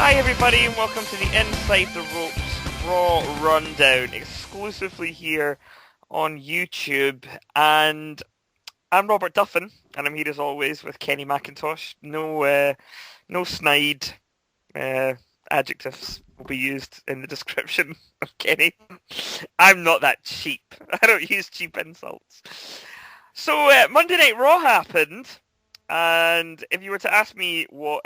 Hi everybody and welcome to the Inside the Ropes Raw Rundown, exclusively here on YouTube. And I'm Robert Duffin, and I'm here as always with Kenny McIntosh. No snide adjectives will be used in the description of Kenny. I'm not that cheap. I don't use cheap insults. So Monday Night Raw happened, and if you were to ask me what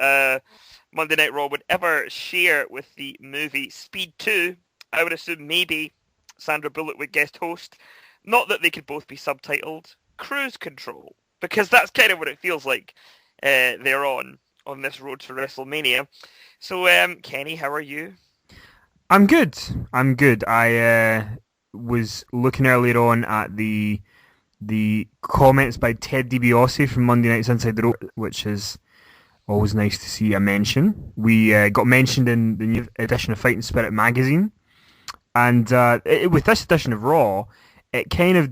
Monday Night Raw would ever share with the movie Speed 2, I would assume maybe Sandra Bullock would guest host. Not that they could both be subtitled. Cruise Control. Because that's kind of what it feels like they're on this road to WrestleMania. So, Kenny, how are you? I'm good. I was looking earlier on at the comments by Ted DiBiase from Monday Night's Inside the Rope, which is always nice to see a mention. We got mentioned in the new edition of Fighting Spirit magazine, and with this edition of Raw, it kind of,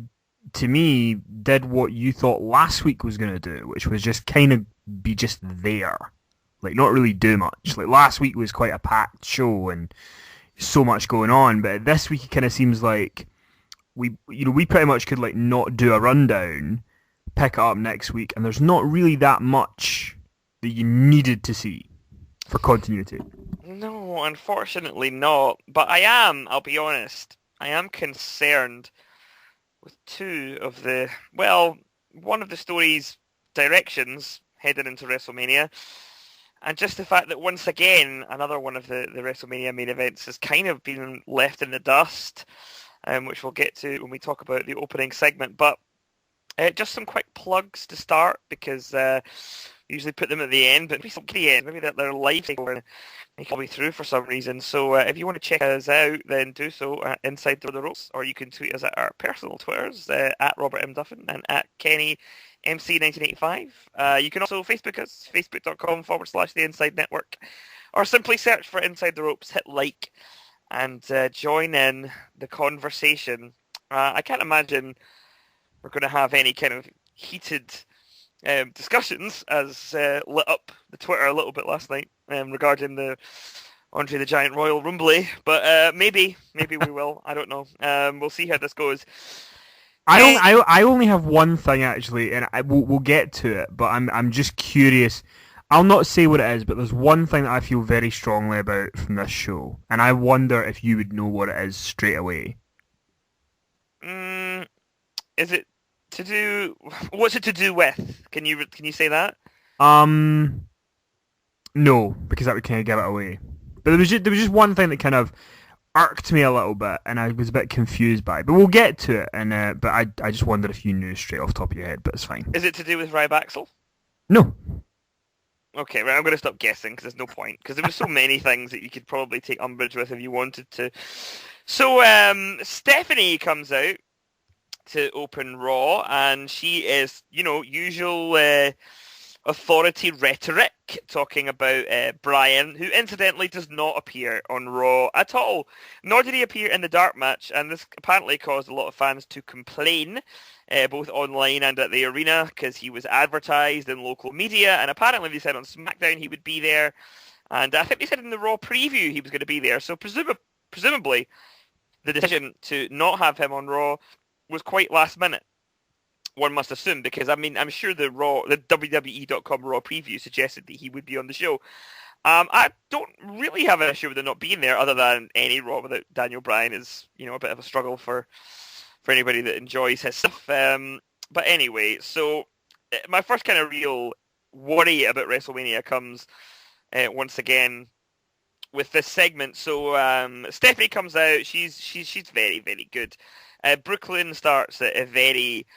to me, did what you thought last week was going to do, which was just kind of be just there, like not really do much. Like last week was quite a packed show and so much going on, but this week it kind of seems like we pretty much could like not do a rundown, pick it up next week, and there's not really that much that you needed to see for continuity. No, unfortunately not. But I'll be honest, I am concerned with one of the story's directions heading into WrestleMania, and just the fact that once again, another one of the WrestleMania main events has kind of been left in the dust, which we'll get to when we talk about the opening segment. But just some quick plugs to start, because usually put them at the end, but maybe that their live cycle make all the way through for some reason. So if you want to check us out, then do so at Inside the Ropes, or you can tweet us at our personal Twitters, at Robert M. Duffin and at Kenny MC1985. You can also Facebook us, facebook.com/The Inside Network, or simply search for Inside the Ropes, hit like, and join in the conversation. I can't imagine we're going to have any kind of heated discussions, as lit up the Twitter a little bit last night regarding the Andre the Giant Royal Rumble, but maybe we will. I don't know. We'll see how this goes. I only have one thing actually, and we'll get to it, but I'm just curious. I'll not say what it is, but there's one thing that I feel very strongly about from this show, and I wonder if you would know what it is straight away. Is it to do? What's it to do with? Can you say that? No, because that would kind of give it away. But there was just one thing that kind of irked me a little bit, and I was a bit confused by it. But we'll get to it. And but I just wondered if you knew straight off the top of your head. But it's fine. Is it to do with Ryback? No. Okay, right, I'm going to stop guessing because there's no point. Because there were so many things that you could probably take umbrage with if you wanted to. So Stephanie comes out to open Raw, and she is, usual authority rhetoric, talking about Bryan, who incidentally does not appear on Raw at all. Nor did he appear in the dark match, and this apparently caused a lot of fans to complain, both online and at the arena, because he was advertised in local media, and apparently they said on SmackDown he would be there, and I think they said in the Raw preview he was going to be there, so presumably the decision to not have him on Raw was quite last minute, one must assume, because I'm sure the WWE.com Raw preview suggested that he would be on the show. I don't really have an issue with him not being there, other than any Raw without Daniel Bryan is, a bit of a struggle for anybody that enjoys his stuff. But anyway, so my first kind of real worry about WrestleMania comes once again with this segment. So Stephanie comes out. She's very, very good. Brooklyn starts a very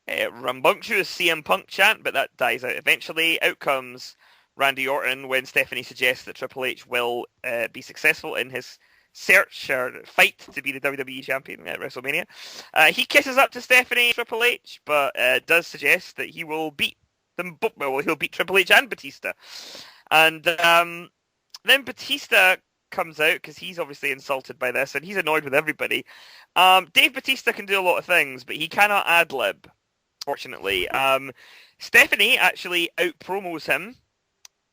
rambunctious CM Punk chant, but that dies out eventually. Out comes Randy Orton when Stephanie suggests that Triple H will be successful in his search or fight to be the WWE champion at WrestleMania. He kisses up to Stephanie, Triple H, but does suggest that he will beat them both. Well, he'll beat Triple H and Batista. And then Batista comes out because he's obviously insulted by this and he's annoyed with everybody. Dave Batista can do a lot of things, but he cannot ad-lib, fortunately. Stephanie actually out-promos him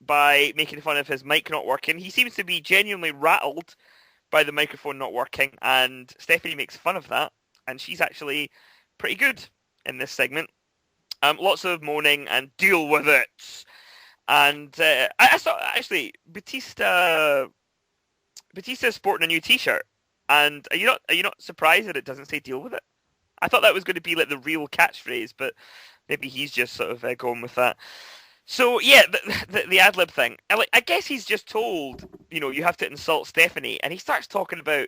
by making fun of his mic not working. He seems to be genuinely rattled by the microphone not working, and Stephanie makes fun of that, and she's actually pretty good in this segment. Lots of moaning and deal with it. And I saw, actually, Batista's sporting a new T-shirt, and are you not surprised that it doesn't say "deal with it"? I thought that was going to be like the real catchphrase, but maybe he's just sort of going with that. So yeah, the ad lib thing. I guess he's just told, you have to insult Stephanie, and he starts talking about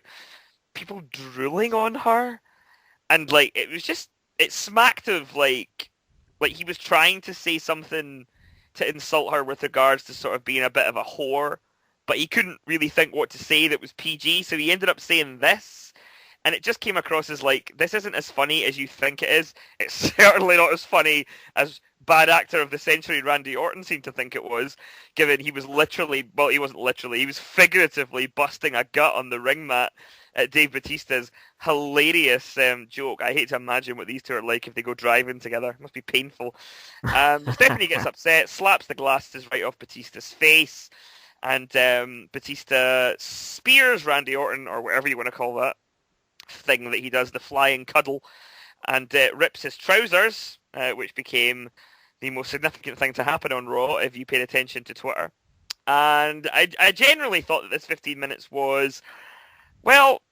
people drooling on her, and like it smacked of like he was trying to say something to insult her with regards to sort of being a bit of a whore, but he couldn't really think what to say that was PG, so he ended up saying this, and it just came across as like, this isn't as funny as you think it is. It's certainly not as funny as bad actor of the century Randy Orton seemed to think it was, given he was literally, well, he wasn't literally, he was figuratively busting a gut on the ring mat at Dave Batista's hilarious joke. I hate to imagine what these two are like if they go driving together. It must be painful. Stephanie gets upset, slaps the glasses right off Batista's face, and Batista spears Randy Orton, or whatever you want to call that thing that he does, the flying cuddle, and rips his trousers, which became the most significant thing to happen on Raw if you paid attention to Twitter. And I generally thought that this 15 minutes was, well,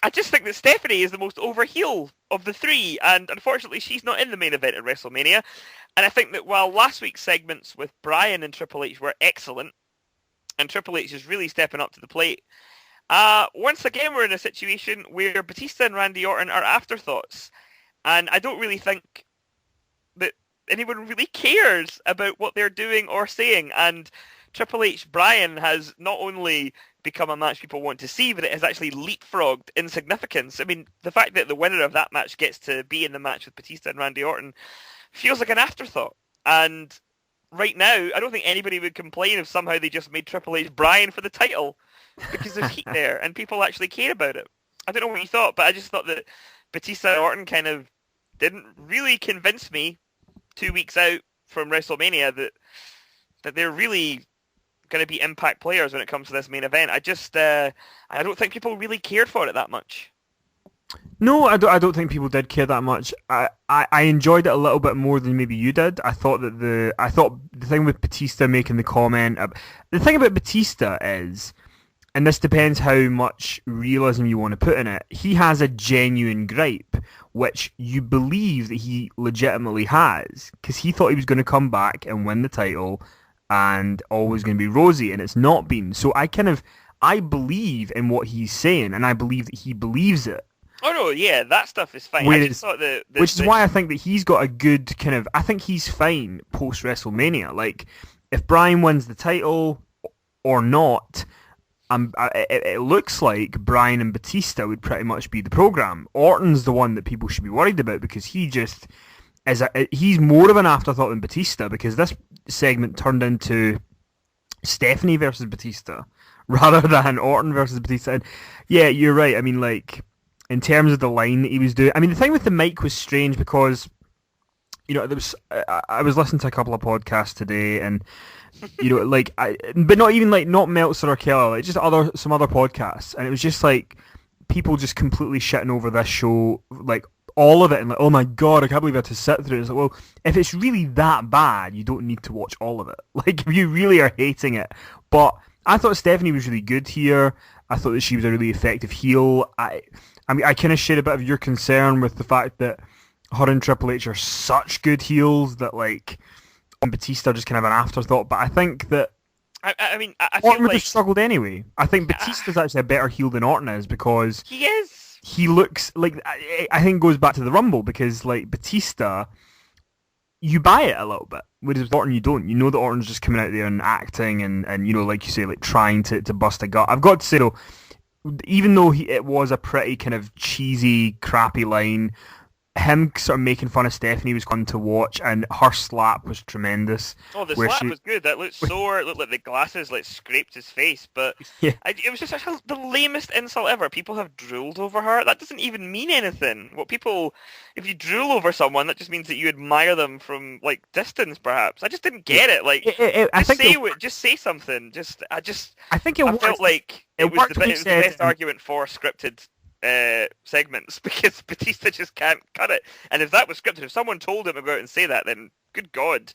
I just think that Stephanie is the most over heel of the three, and unfortunately she's not in the main event at WrestleMania. And I think that while last week's segments with Bryan and Triple H were excellent, and Triple H is really stepping up to the plate, once again we're in a situation where Batista and Randy Orton are afterthoughts. And I don't really think that anyone really cares about what they're doing or saying. And Triple H Bryan has not only become a match people want to see, but it has actually leapfrogged in significance. I mean, the fact that the winner of that match gets to be in the match with Batista and Randy Orton feels like an afterthought. And right now, I don't think anybody would complain if somehow they just made Triple H Bryan for the title, because there's heat there and people actually care about it. I don't know what you thought, but I just thought that Batista and Orton kind of didn't really convince me 2 weeks out from WrestleMania that they're really going to be impact players when it comes to this main event. I don't think people really cared for it that much. No, I don't think people did care that much. I enjoyed it a little bit more than maybe you did. I thought the thing with Batista making the comment, the thing about Batista is, and this depends how much realism you want to put in it, he has a genuine gripe, which you believe that he legitimately has, because he thought he was going to come back and win the title and always going to be rosy, and it's not been. So I believe in what he's saying, and I believe that he believes it. Oh no, yeah, that stuff is fine. Which is why I think that he's got a good I think he's fine post WrestleMania. Like, if Bryan wins the title or not, it looks like Bryan and Batista would pretty much be the program. Orton's the one that people should be worried about, because he just he's more of an afterthought than Batista, because this segment turned into Stephanie versus Batista rather than Orton versus Batista. And yeah, you're right. I mean, like, in terms of the line that he was doing, I mean, the thing with the mic was strange because, I was listening to a couple of podcasts today, and but not even not Meltzer or Keller, like just some other podcasts, and it was just like people just completely shitting over this show, like all of it, and like, oh my god, I can't believe I had to sit through it. It's like, well, if it's really that bad, you don't need to watch all of it. Like, if you really are hating it. But I thought Stephanie was really good here. I thought that she was a really effective heel. I mean, I kind of share a bit of your concern with the fact that her and Triple H are such good heels that, like, Batista are just kind of an afterthought. But I think that I mean, I Orton feel would like have struggled anyway. I think Batista's actually a better heel than Orton is, because he is. He looks like, I think it goes back to the Rumble, because like Batista, you buy it a little bit, whereas with Orton you don't. You know that Orton's just coming out there and acting and like you say, like trying to bust a gut. I've got to say though, even though it was a pretty kind of cheesy, crappy line, him sort of making fun of Stephanie was fun to watch, and her slap was tremendous. Oh, the Where slap she, was good. That looked sore. It looked like the glasses like scraped his face. But yeah, it was just the lamest insult ever. People have drooled over her. That doesn't even mean anything. If you drool over someone, that just means that you admire them from like distance, perhaps. I just didn't get it. Like, just say something. I think it I worked. felt like It it was worked when he the said, best argument for scripted segments because Batista just can't cut it. And if that was scripted, if someone told him to go out and say that, then good God.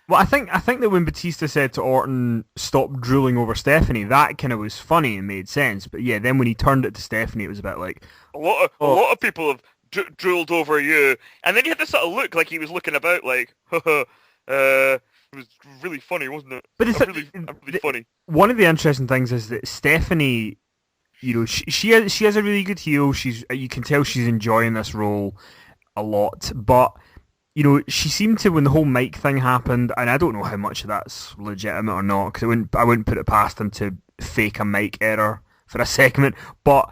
well, I think that when Batista said to Orton, "Stop drooling over Stephanie," that kind of was funny and made sense. But yeah, then when he turned it to Stephanie, it was a bit like, A lot of people have drooled over you, and then he had this sort of look like he was looking about, like, haha, it was really funny, wasn't it? but it's I'm really funny. one of the interesting things is that Stephanie, you know, she has a really good heel. You can tell she's enjoying this role a lot, but you know, she seemed to when the whole mic thing happened, and I don't know how much of that's legitimate or not because I wouldn't put it past them to fake a mic error for a segment, but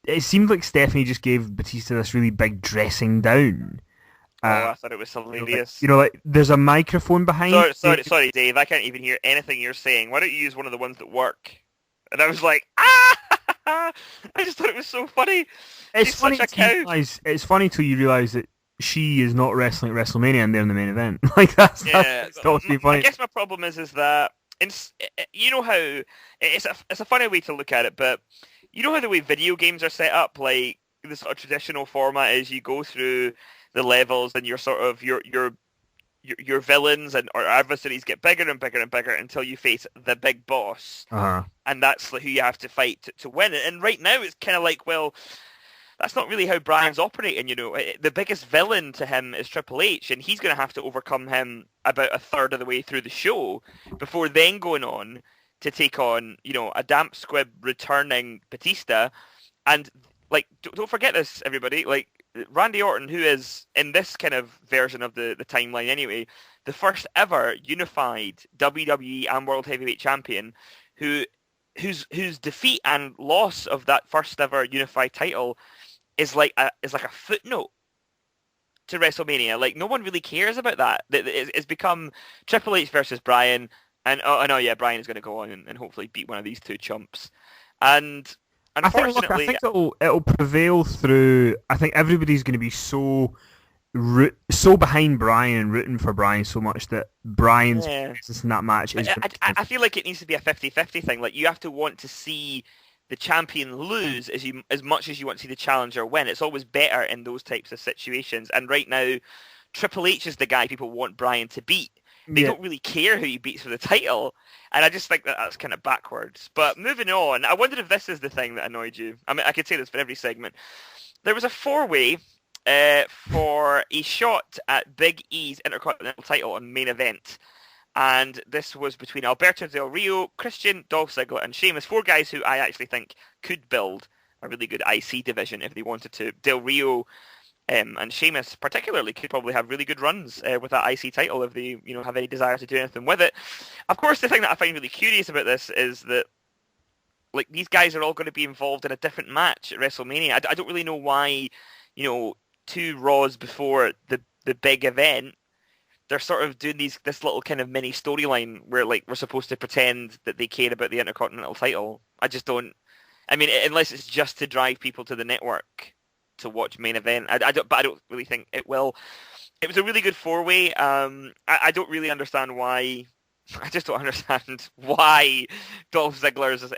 it seemed like Stephanie just gave Batista this really big dressing down. I thought it was hilarious. You know, like there's a microphone behind. Sorry, Dave. I can't even hear anything you're saying. Why don't you use one of the ones that work? And I was like, ah! I just thought it was so funny. It's She's funny such a cow. it's funny till you realise that she is not wrestling at WrestleMania and they're in the main event. Like that's got to be funny. I guess my problem is that you know how it's a funny way to look at it, but you know how the way video games are set up, like the sort of traditional format is you go through the levels and you're sort of your villains and or adversaries get bigger and bigger and bigger until you face the big boss, and that's who you have to fight to win it. And right now it's kind of like, well, that's not really how Brian's operating. You know, the biggest villain to him is Triple H, and he's going to have to overcome him about a third of the way through the show before then going on to take on, you know, a damp squib returning Batista. And like, don't forget this, everybody. Like, Randy Orton, who is in this kind of version of the timeline anyway, the first ever unified WWE and World Heavyweight Champion, whose defeat and loss of that first ever unified title is like a footnote to WrestleMania. Like, no one really cares about that. It's become Triple H versus Brian, and yeah, Brian is going to go on and hopefully beat one of these two chumps. And unfortunately, I think it'll prevail through. I think everybody's going to be so behind Brian and rooting for Brian so much that Brian's presence in that match is. I feel like it needs to be a 50-50 thing. Like, you have to want to see the champion lose as much as you want to see the challenger win. It's always better in those types of situations. And right now, Triple H is the guy people want Brian to beat. They don't really care who he beats for the title. And I just think that that's kind of backwards. But moving on, I wondered if this is the thing that annoyed you. I mean, I could say this for every segment. There was a four-way for a shot at Big E's Intercontinental title on main event. And this was between Alberto Del Rio, Christian, Dolph Ziggler, and Sheamus. Four guys who I actually think could build a really good IC division if they wanted to. Del Rio and Sheamus particularly could probably have really good runs with that IC title if they, you know, have any desire to do anything with it. Of course, the thing that I find really curious about this is that, like, these guys are all going to be involved in a different match at WrestleMania. I don't really know why, you know, 2 Raws before the big event, they're sort of doing this little kind of mini storyline where, like, we're supposed to pretend that they care about the Intercontinental title. I just don't. I mean, unless it's just to drive people to the network to watch main event. I don't really think it will. It was a really good 4-way. I don't really understand why. I just don't understand why Dolph Ziggler's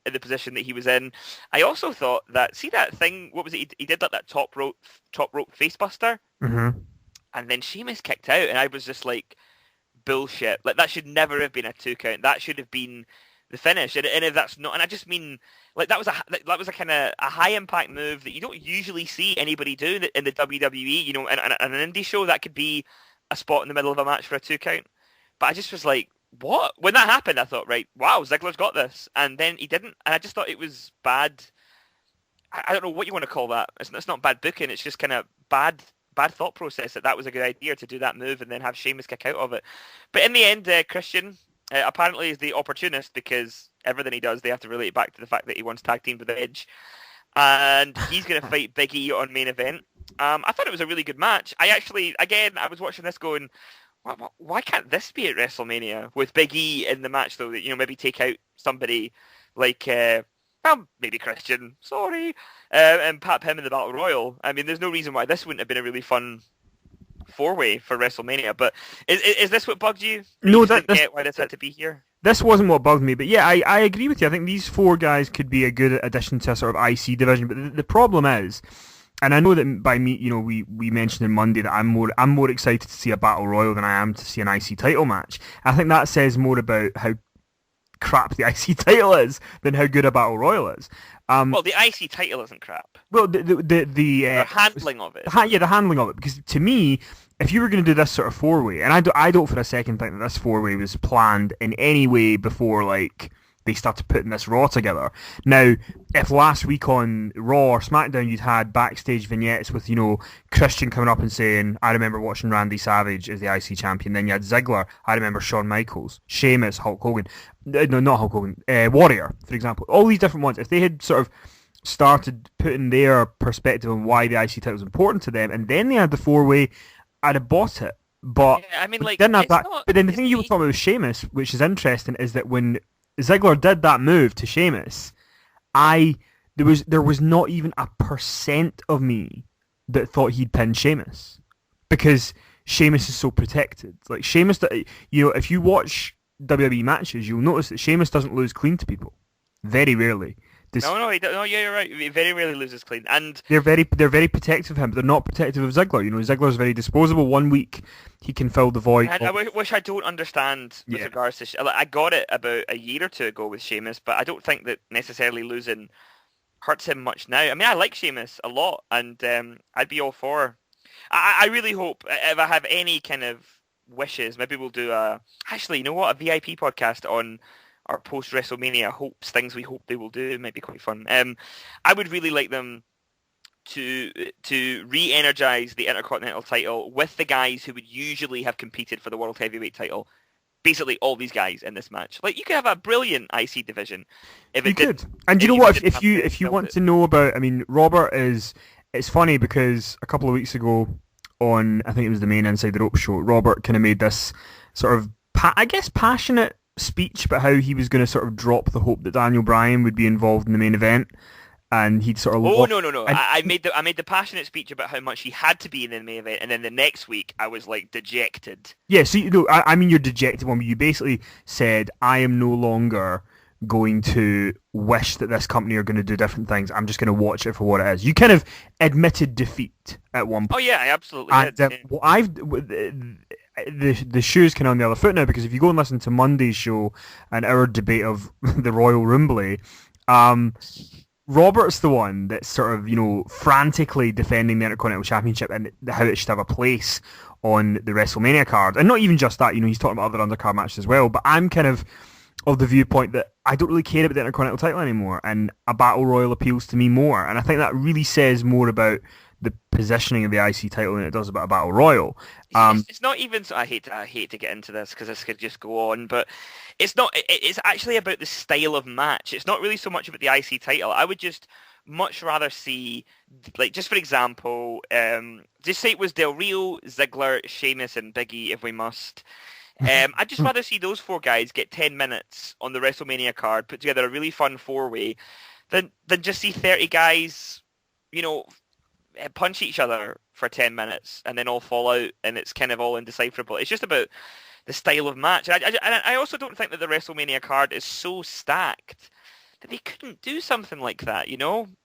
in the position that he was in. I also thought that, see that thing, what was it? He did like that top rope facebuster. Mm-hmm. And then Sheamus kicked out, and I was just like, bullshit. Like, that should never have been a 2 count. That should have been the finish. And if that's not, and I just mean, like, that was a kind of a high impact move that you don't usually see anybody do in the WWE. You know, in an indie show, that could be a spot in the middle of a match for a 2 count. But I just was like, what? When that happened, I thought, right, wow, Ziggler's got this. And then he didn't. And I just thought it was bad. I don't know what you want to call that. It's not bad booking. It's just kind of bad thought process that was a good idea to do that move and then have Sheamus kick out of it. But in the end, Christian apparently is the opportunist because everything he does, they have to relate back to the fact that he once tag teamed with Edge. And he's going to fight Big E on main event. I thought it was a really good match. I was watching this going, why can't this be at WrestleMania with Big E in the match though? That maybe take out somebody like maybe Christian, sorry, and pap him in the Battle Royal. I mean, there's no reason why this wouldn't have been a really fun four-way for WrestleMania. But is this what bugged you? No, you didn't get why this had to be here. This wasn't what bugged me, but yeah, I agree with you. I think these four guys could be a good addition to a sort of IC division. But the problem is, and I know that by me, we mentioned on Monday that I'm more excited to see a Battle Royal than I am to see an IC title match. I think that says more about how crap the IC title is than how good a Battle Royal is. Well, the IC title isn't crap. Well, the handling of it. The handling of it. Because to me, if you were going to do this sort of four-way, and I don't for a second think that this four-way was planned in any way before they started putting this Raw together. Now, if last week on Raw or SmackDown you'd had backstage vignettes with, Christian coming up and saying, I remember watching Randy Savage as the IC champion, then you had Ziggler, I remember Shawn Michaels, Sheamus, Hulk Hogan, no, not Hulk Hogan, Warrior, for example. All these different ones, if they had sort of started putting their perspective on why the IC title was important to them, and then they had the four-way, I'd have bought it. But yeah, I mean, didn't have that. But then the thing you were talking about with Sheamus, which is interesting, is that when Ziggler did that move to Sheamus, there was not even a % of me that thought he'd pin Sheamus, because Sheamus is so protected. Like Sheamus, if you watch WWE matches, you'll notice that Sheamus doesn't lose clean to people, very rarely. No, yeah, you're right. He very rarely loses clean, and they're very protective of him, but they're not protective of Ziggler. Ziggler's very disposable. 1 week he can fill the void. And I wish I don't understand with regards to. I got it about a year or two ago with Sheamus, but I don't think that necessarily losing hurts him much now. I mean, I like Sheamus a lot, and I'd be all for. I really hope if I have any kind of wishes, maybe we'll do a VIP podcast on our post-WrestleMania hopes, things we hope they will do. It might be quite fun. I would really like them to re-energize the Intercontinental title with the guys who would usually have competed for the World Heavyweight title. Basically, all these guys in this match. Like, you could have a brilliant IC division. If it did. And you know what? If you want to know about, I mean, Robert is. It's funny because a couple of weeks ago on, I think it was the main Inside the Rope show, Robert kind of made this sort of, passionate speech about how he was going to sort of drop the hope that Daniel Bryan would be involved in the main event, and he'd sort of. No! I made the passionate speech about how much he had to be in the main event, and then the next week I was like dejected. Yeah, so I mean, you're dejected one. You basically said, I am no longer going to wish that this company are going to do different things. I'm just going to watch it for what it is. You kind of admitted defeat at one point. Oh yeah, I absolutely did. The shoe's kind of on the other foot now, because if you go and listen to Monday's show and our debate of the Royal Rumble, Robert's the one that's sort of, frantically defending the Intercontinental Championship and how it should have a place on the WrestleMania card. And not even just that, he's talking about other undercard matches as well. But I'm kind of the viewpoint that I don't really care about the Intercontinental title anymore, and a Battle Royal appeals to me more. And I think that really says more about the positioning of the IC title than it does about a Battle Royal. It's not even. I hate to get into this because this could just go on, but it's not. It's actually about the style of match. It's not really so much about the IC title. I would just much rather see, like, just for example, just say it was Del Rio, Ziggler, Sheamus, and Big E if we must. I'd just rather see those four guys get 10 minutes on the WrestleMania card, put together a really fun four-way, than just see 30 guys, punch each other for 10 minutes and then all fall out and it's kind of all indecipherable. It's just about the style of match. I also don't think that the WrestleMania card is so stacked that they couldn't do something like that,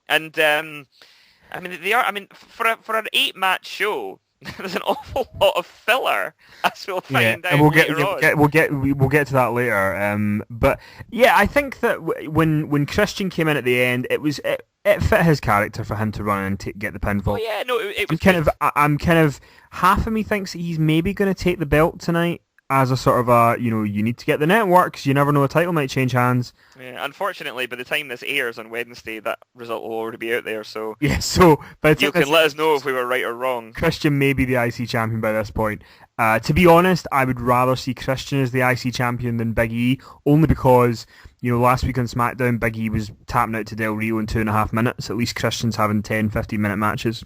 And I mean, they are. I mean, for an 8-match show, there's an awful lot of filler, as we'll find out later on. We'll get to that later. But yeah, I think that when Christian came in at the end, it fit his character for him to run and get the pinfall. Oh yeah, no, it was. I'm kind of half of me thinks that he's maybe going to take the belt tonight as a sort of a, you need to get the network, 'cause you never know, a title might change hands. Yeah, unfortunately, by the time this airs on Wednesday, that result will already be out there. So yeah, so but you can let us know if we were right or wrong. Christian may be the IC champion by this point. To be honest, I would rather see Christian as the IC champion than Big E, only because last week on SmackDown, Big E was tapping out to Del Rio in 2.5 minutes. At least Christian's having 10, 15-minute matches.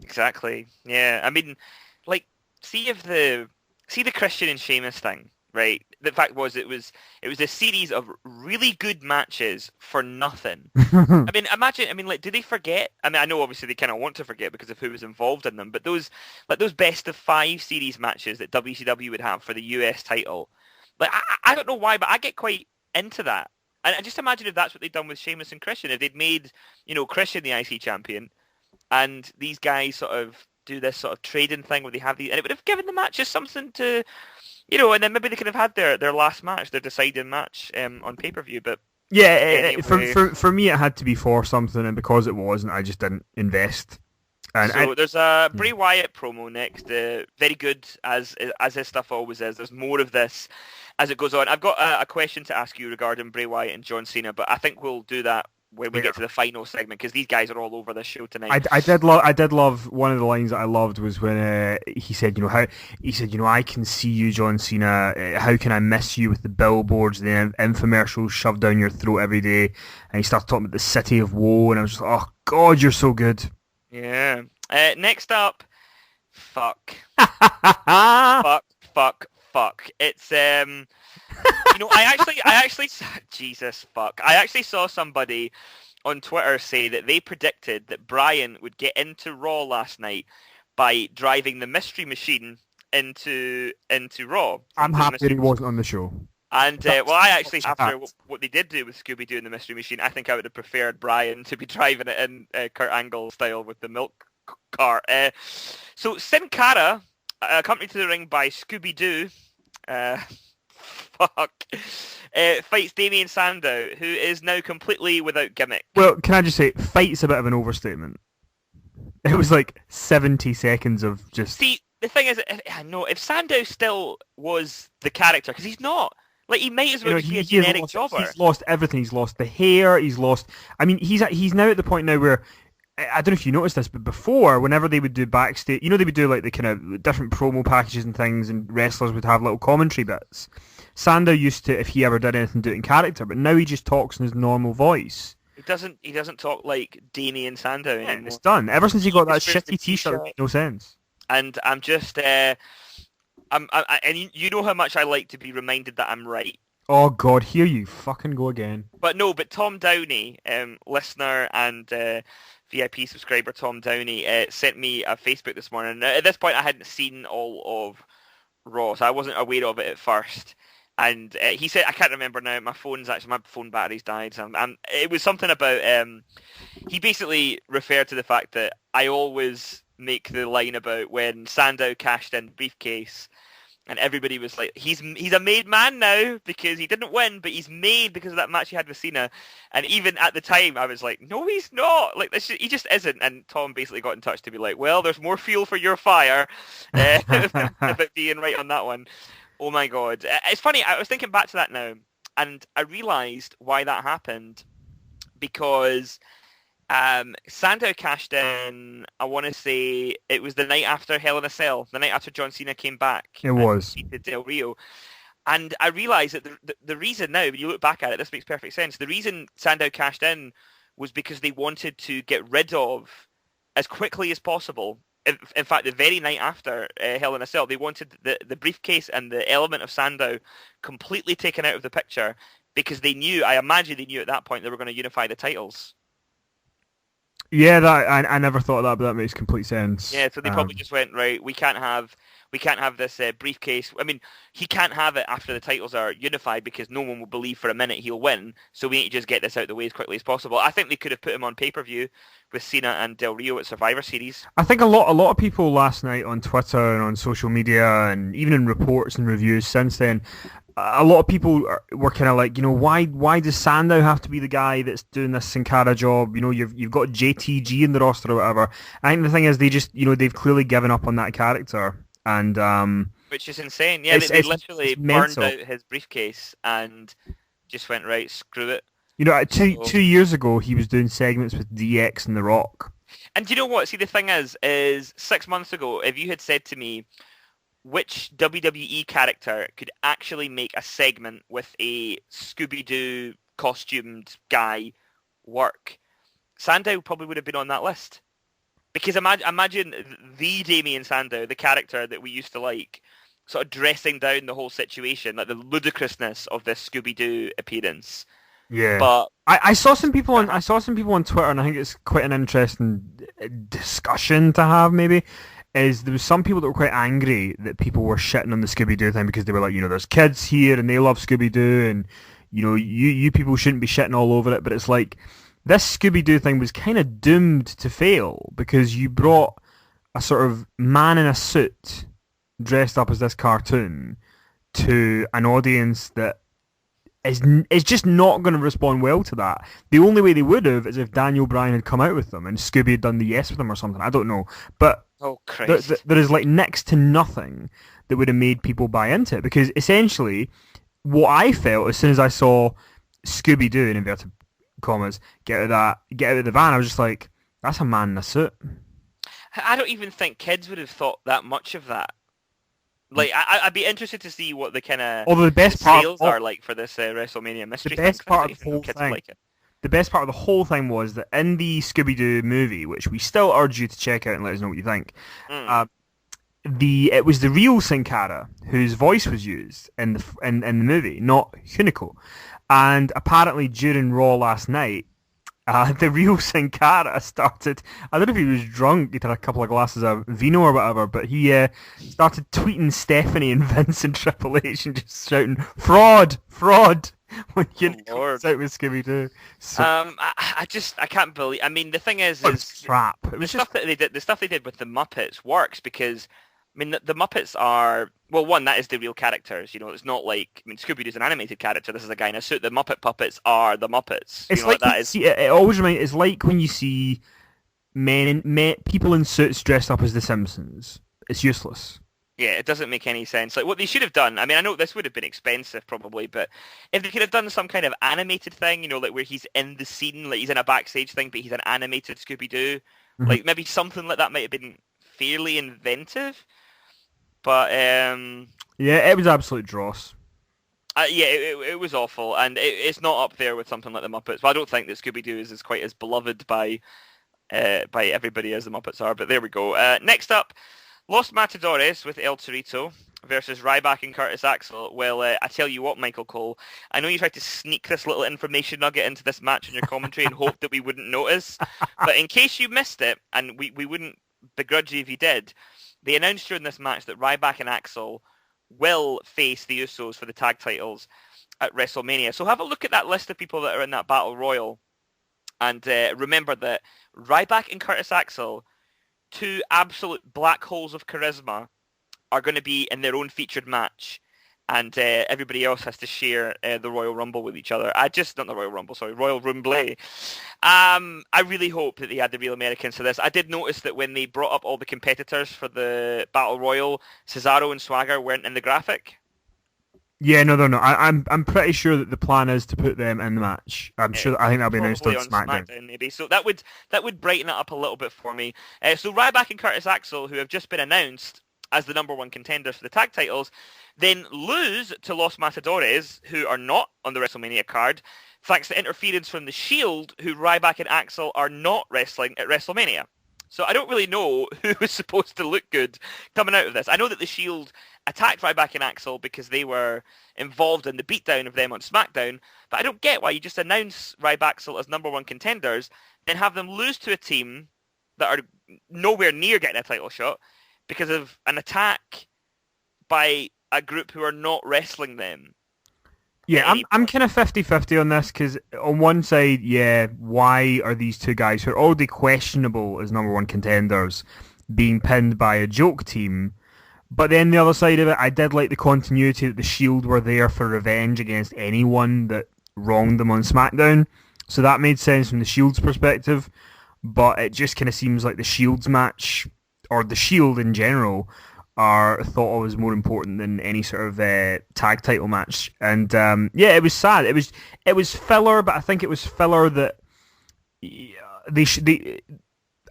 Exactly. Yeah. I mean, like, see if see the Christian and Sheamus thing, right? The fact was it was a series of really good matches for nothing. I mean, imagine. I mean, like, do they forget? I mean, I know obviously they kind of want to forget because of who was involved in them, but those best of 5 series matches that WCW would have for the US title, like, I don't know why, but I get quite into that. And I just imagine if that's what they'd done with Sheamus and Christian, if they'd made, Christian the IC champion, and these guys sort of do this sort of trading thing where they have and it would have given the matches something to, and then maybe they could have had their last match, their deciding match on pay-per-view, but Yeah, anyway. for me it had to be for something, and because it wasn't, I just didn't invest. And So there's a Bray Wyatt promo next, very good as his stuff always is. There's more of this as it goes on. I've got a question to ask you regarding Bray Wyatt and John Cena, but I think we'll do that when we get to the final segment because these guys are all over this show tonight. I did love one of the lines that I loved was when he said, I can see you, John Cena. How can I miss you with the billboards, the infomercials shoved down your throat every day? And he started talking about the city of woe, and I was just like, oh God, you're so good. Yeah. Next up, fuck. fuck. It's I actually Jesus fuck. I actually saw somebody on Twitter say that they predicted that Bryan would get into Raw last night by driving the Mystery Machine into Raw. I'm happy that he wasn't on the show. And I actually, after what they did do with Scooby Doo and the Mystery Machine, I think I would have preferred Bryan to be driving it in Kurt Angle style with the milk cart. So Sin Cara, accompanied to the ring by Scooby Doo, fights Damian Sandow, who is now completely without gimmick. Well, can I just say, fight's a bit of an overstatement. It was like 70 seconds of just... See, the thing is, if Sandow still was the character, because he's not. Like, he might as well be a generic jobber. He's lost everything. He's lost the hair. He's lost... I mean, he's now at the point now where... I don't know if you noticed this, but before, whenever they would do backstage... they would do like the kind of different promo packages and things, and wrestlers would have little commentary bits. Sandow used to, if he ever did anything, do it in character, but now he just talks in his normal voice. He doesn't talk like Damian Sandow anymore. It's done. Ever since he got that shitty t-shirt, it made no sense. And I'm just... and you know how much I like to be reminded that I'm right. Oh God, here you fucking go again. But Tom Downey, listener and VIP subscriber Tom Downey, sent me a Facebook this morning. At this point, I hadn't seen all of Raw, so I wasn't aware of it at first. And he said, I can't remember now, my phone battery's died. So it was something about, he basically referred to the fact that I always make the line about when Sandow cashed in briefcase, and everybody was like, he's a made man now because he didn't win, but he's made because of that match he had with Cena. And even at the time, I was like, no, he's not. Like, he just isn't. And Tom basically got in touch to be like, well, there's more fuel for your fire about being right on that one. Oh my God. It's funny, I was thinking back to that now, and I realised why that happened, because Sandow cashed in, I want to say it was the night after Hell in a Cell, the night after John Cena came back. It was. Del Rio. And I realised that the reason now, when you look back at it, this makes perfect sense. The reason Sandow cashed in was because they wanted to get rid of, as quickly as possible, in fact, the very night after Hell in a Cell, they wanted the briefcase and the element of Sandow completely taken out of the picture, because I imagine they knew at that point they were going to unify the titles. Yeah, I never thought of that, but that makes complete sense. Yeah, so they probably just went, right, we can't have this briefcase. I mean, he can't have it after the titles are unified because no one will believe for a minute he'll win, so we need to just get this out of the way as quickly as possible. I think they could have put him on pay-per-view with Cena and Del Rio at Survivor Series. I think a lot of people last night on Twitter and on social media and even in reports and reviews since then, a lot of people were kind of like, why does Sandow have to be the guy that's doing this Sin Cara job? You've got JTG in the roster or whatever. I think the thing is they just, they've clearly given up on that character. And which is insane. Yeah, they literally burned out his briefcase and just went, right, screw it. Two years ago, he was doing segments with DX and The Rock. And do you know what? See, the thing is 6 months ago, if you had said to me, which WWE character could actually make a segment with a Scooby Doo costumed guy work, Sandow probably would have been on that list. Because imagine the Damian Sandow, the character that we used to like, sort of dressing down the whole situation, like the ludicrousness of this Scooby Doo appearance. Yeah, but I saw some people on Twitter, and I think it's quite an interesting discussion to have. Maybe is there was some people that were quite angry that people were shitting on the Scooby Doo thing because they were like, there's kids here and they love Scooby Doo, and you people shouldn't be shitting all over it. But it's like this Scooby Doo thing was kind of doomed to fail because you brought a sort of man in a suit dressed up as this cartoon to an audience that is just not going to respond well to that. The only way they would have is if Daniel Bryan had come out with them and Scooby had done the yes with them or something. I don't know. But there is like next to nothing that would have made people buy into it, because essentially what I felt as soon as I saw Scooby Doo, in inverted commas, get out of the van, I was just like, that's a man in a suit. I don't even think kids would have thought that much of that. Like, I'd be interested to see what the kind of sales are like for this WrestleMania mystery thing. The best part of the whole thing was that in the Scooby-Doo movie, which we still urge you to check out and let us know what you think, it was the real Sin Cara whose voice was used in the movie, not Hunico. And apparently during Raw last night, the real Sin Cara started, I don't know if he was drunk, he had a couple of glasses of vino or whatever, but he started tweeting Stephanie and Vince and Triple H and just shouting, fraud, when Hunico was out with Scooby-Doo. So, I can't believe, I mean, the thing is crap. The stuff they did with the Muppets works because, I mean, the Muppets are, well, one, that is the real characters. It's not like, I mean, Scooby-Doo's an animated character. This is a guy in a suit. The Muppet puppets are the Muppets. It's like it always reminds. It's like when you see people in suits dressed up as the Simpsons. It's useless. Yeah, it doesn't make any sense. Like, what they should have done, I mean, I know this would have been expensive probably, but if they could have done some kind of animated thing, like where he's in the scene, like he's in a backstage thing, but he's an animated Scooby-Doo, like maybe something like that might have been fairly inventive. But yeah, it was absolute dross. It was awful, and it's not up there with something like the Muppets. But I don't think that Scooby-Doo is quite as beloved by everybody as the Muppets are. But there we go. Next up, Los Matadores with El Torito versus Ryback and Curtis Axel. Well, I tell you what, Michael Cole, I know you tried to sneak this little information nugget into this match in your commentary and hope that we wouldn't notice. But in case you missed it, and we wouldn't begrudge you if you did, they announced during this match that Ryback and Axel will face the Usos for the tag titles at WrestleMania. So have a look at that list of people that are in that Battle Royal. And remember that Ryback and Curtis Axel, two absolute black holes of charisma, are going to be in their own featured match. And everybody else has to share the Royal Rumble with each other. Not the Royal Rumble, sorry, Royal Rumble. I really hope that they add the Real Americans to this. I did notice that when they brought up all the competitors for the Battle Royal, Cesaro and Swagger weren't in the graphic. Yeah, no, they're not. I'm pretty sure that the plan is to put them in the match. I think that'll be announced on SmackDown. Maybe. So that would brighten it up a little bit for me. So Ryback and Curtis Axel, who have just been announced as the number one contenders for the tag titles, then lose to Los Matadores, who are not on the WrestleMania card, thanks to interference from the Shield, who Ryback and Axel are not wrestling at WrestleMania. So I don't really know who was supposed to look good coming out of this. I know that the Shield attacked Ryback and Axel because they were involved in the beatdown of them on SmackDown, but I don't get why you just announce Ryback Axel as number one contenders, then have them lose to a team that are nowhere near getting a title shot because of an attack by a group who are not wrestling them. Yeah, I'm kind of 50-50 on this, because on one side, yeah, why are these two guys who are already questionable as number one contenders being pinned by a joke team? But then the other side of it, I did like the continuity that the Shield were there for revenge against anyone that wronged them on SmackDown. So that made sense from the Shield's perspective. But it just kind of seems like the Shield's match, or the Shield in general, are thought of as more important than any sort of tag title match. And yeah, it was sad. It was filler, but I think it was filler that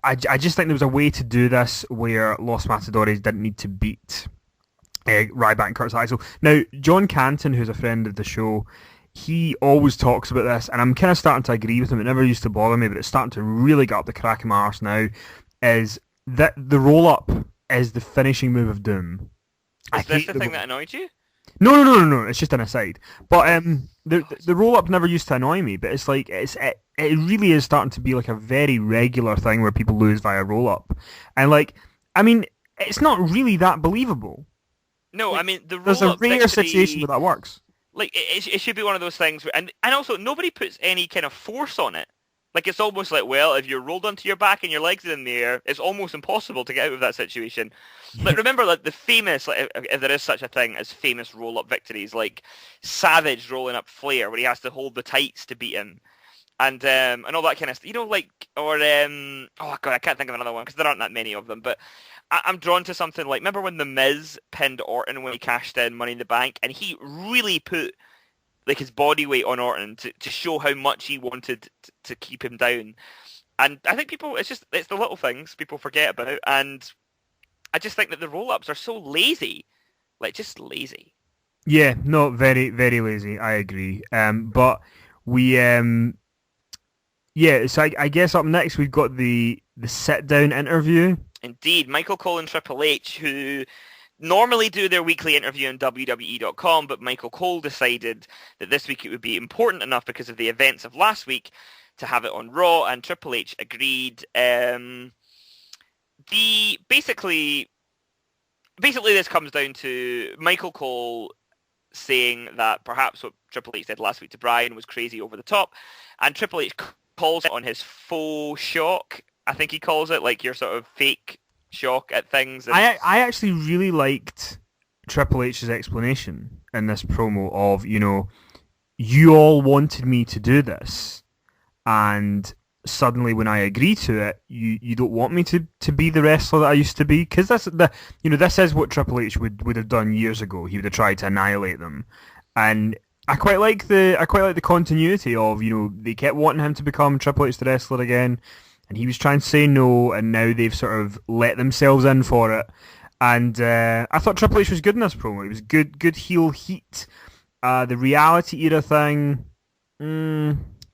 I just think there was a way to do this where Los Matadores didn't need to beat Ryback and Curtis Axel. Now, John Canton, who's a friend of the show, he always talks about this, and I'm kind of starting to agree with him. It never used to bother me, but it's starting to really get up the crack of my arse now. is that the roll-up is the finishing move of Doom. Is this the thing that annoyed you? No. It's just an aside. But the roll-up never used to annoy me, but it's like it really is starting to be like a very regular thing where people lose via roll-up, and like I mean it's not really that believable. No, like, I mean the there's roll-up a rare victory, situation where that works. Like it should be one of those things, where, and also nobody puts any kind of force on it. Like it's almost like, well, if you're rolled onto your back and your legs are in the air, it's almost impossible to get out of that situation. Like remember, like the famous, like if there is such a thing as famous roll-up victories, like Savage rolling up Flair, where he has to hold the tights to beat him, and all that kind of stuff. You know, like or oh god, I can't think of another one because there aren't that many of them. But I'm drawn to something like remember when The Miz pinned Orton when he cashed in Money in the Bank, and he really put like his body weight on Orton to show how much he wanted to keep him down. And I think people, it's the little things people forget about. And I just think that the roll-ups are so lazy. Like, just lazy. Yeah, no, very, very lazy. I agree. But we, yeah, so I guess up next we've got the sit-down interview. Indeed. Michael Cole and Triple H, who normally do their weekly interview on WWE.com, but Michael Cole decided that this week it would be important enough because of the events of last week to have it on Raw, and Triple H agreed. Basically this comes down to Michael Cole saying that perhaps what Triple H did last week to Bryan was crazy over the top, and Triple H calls it on his faux shock. I think he calls it like your sort of fake shock at things. And I actually really liked Triple H's explanation in this promo of, you know, you all wanted me to do this, and suddenly when I agree to it, you don't want me to be the wrestler that I used to be, because this is what Triple H would have done years ago. He would have tried to annihilate them, and I quite like the continuity of, you know, they kept wanting him to become Triple H the wrestler again, and he was trying to say no, and now they've sort of let themselves in for it. And I thought Triple H was good in this promo. It was good heel heat. The reality era thing.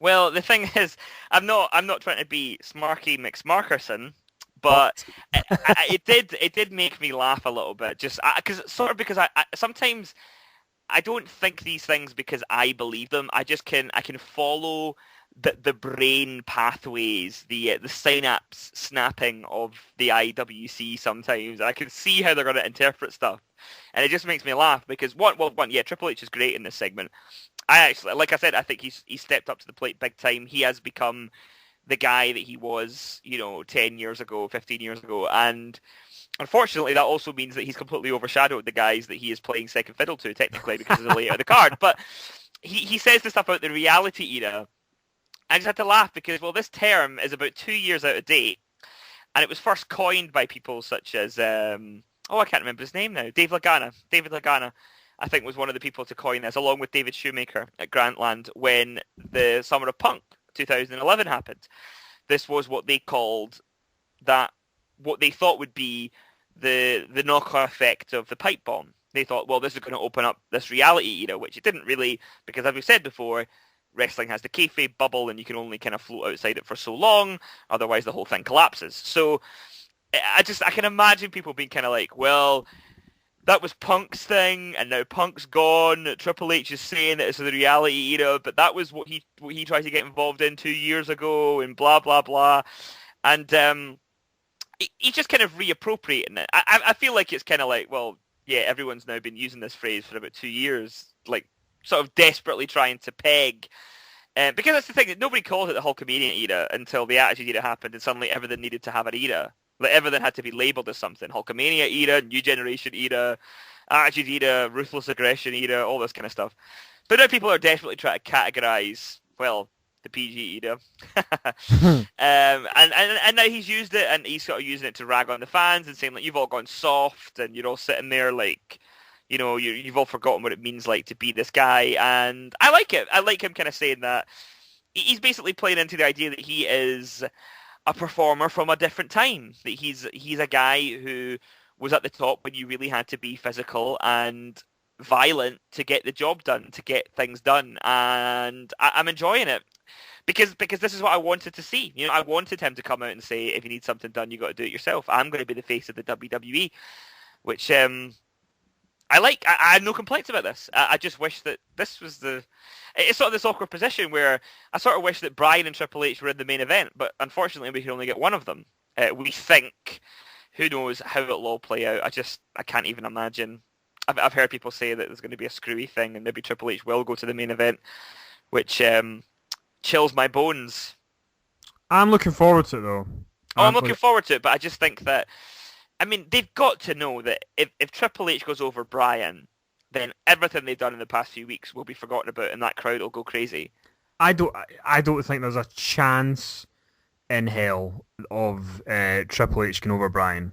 Well, the thing is, I'm not trying to be Smarky McSmarkerson, but it did make me laugh a little bit, just because I sometimes I don't think these things because I believe them. I can follow the brain pathways, the synapse snapping of the IWC sometimes. I can see how they're going to interpret stuff, and it just makes me laugh because Triple H is great in this segment. I actually, like I said, I think he stepped up to the plate big time. He has become the guy that he was, 10 years ago, 15 years ago, and unfortunately that also means that he's completely overshadowed the guys that he is playing second fiddle to, technically, because of the layout of the card. But he says the stuff about the reality era. I just had to laugh because, well, this term is about 2 years out of date, and it was first coined by people such as, I can't remember his name now, David Lagana, I think, was one of the people to coin this, along with David Shoemaker at Grantland, when the Summer of Punk 2011 happened. This was what they called what they thought would be the knock-on effect of the pipe bomb. They thought, well, this is going to open up this reality era, which it didn't really, because as we've said before, wrestling has the kayfabe bubble, and you can only kind of float outside it for so long, otherwise the whole thing collapses. So I can imagine people being kind of like, well, that was Punk's thing, and now Punk's gone. Triple H is saying that it's the reality era, but that was what he tried to get involved in 2 years ago, and blah blah blah. And he's just kind of reappropriating it. I feel like it's kind of like, well, yeah, everyone's now been using this phrase for about 2 years, like sort of desperately trying to peg. Because that's the thing, that nobody calls it the Hulkamania era until the Attitude Era happened, and suddenly everything needed to have an era. Like, everything had to be labelled as something. Hulkamania era, New Generation era, Attitude Era, Ruthless Aggression era, all this kind of stuff. But now people are desperately trying to categorise, well, the PG era. And now he's used it, and he's sort of using it to rag on the fans and saying, like, you've all gone soft, and you're all sitting there like, you've all forgotten what it means like to be this guy. And I like it. I like him kind of saying that. He's basically playing into the idea that he is a performer from a different time. That he's a guy who was at the top when you really had to be physical and violent to get the job done, to get things done. And I'm enjoying it. because this is what I wanted to see. You know, I wanted him to come out and say, if you need something done, you got to do it yourself. I'm going to be the face of the WWE, which I like. I have no complaints about this. I just wish that this was the. It's sort of this awkward position where I sort of wish that Bryan and Triple H were in the main event, but unfortunately we can only get one of them. We think. Who knows how it'll all play out? I can't even imagine. I've heard people say that there's going to be a screwy thing and maybe Triple H will go to the main event, which chills my bones. I'm looking forward to it, though. I'm looking forward to it, but I just think that, I mean, they've got to know that if Triple H goes over Bryan, then everything they've done in the past few weeks will be forgotten about and that crowd will go crazy. I don't think there's a chance in hell of Triple H going over Bryan.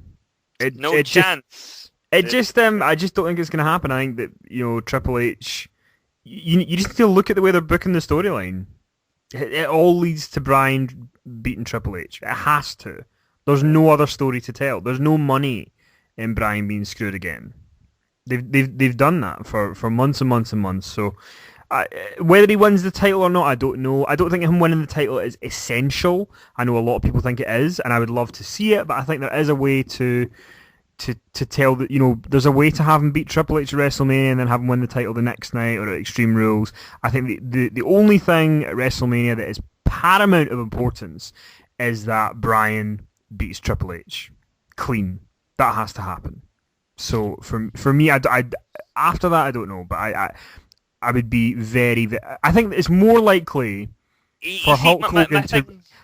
No chance. I just don't think it's going to happen. I think that, Triple H, you just need to look at the way they're booking the storyline. It all leads to Bryan beating Triple H. It has to. There's no other story to tell. There's no money in Bryan being screwed again. They've done that for months and months and months. So whether he wins the title or not, I don't know. I don't think him winning the title is essential. I know a lot of people think it is, and I would love to see it. But I think there is a way to tell that, there's a way to have him beat Triple H at WrestleMania and then have him win the title the next night or at Extreme Rules. I think the only thing at WrestleMania that is paramount of importance is that Bryan beats Triple H clean. That has to happen. So for me, I after that I don't know, but I would be I think it's more likely for Hulk Hogan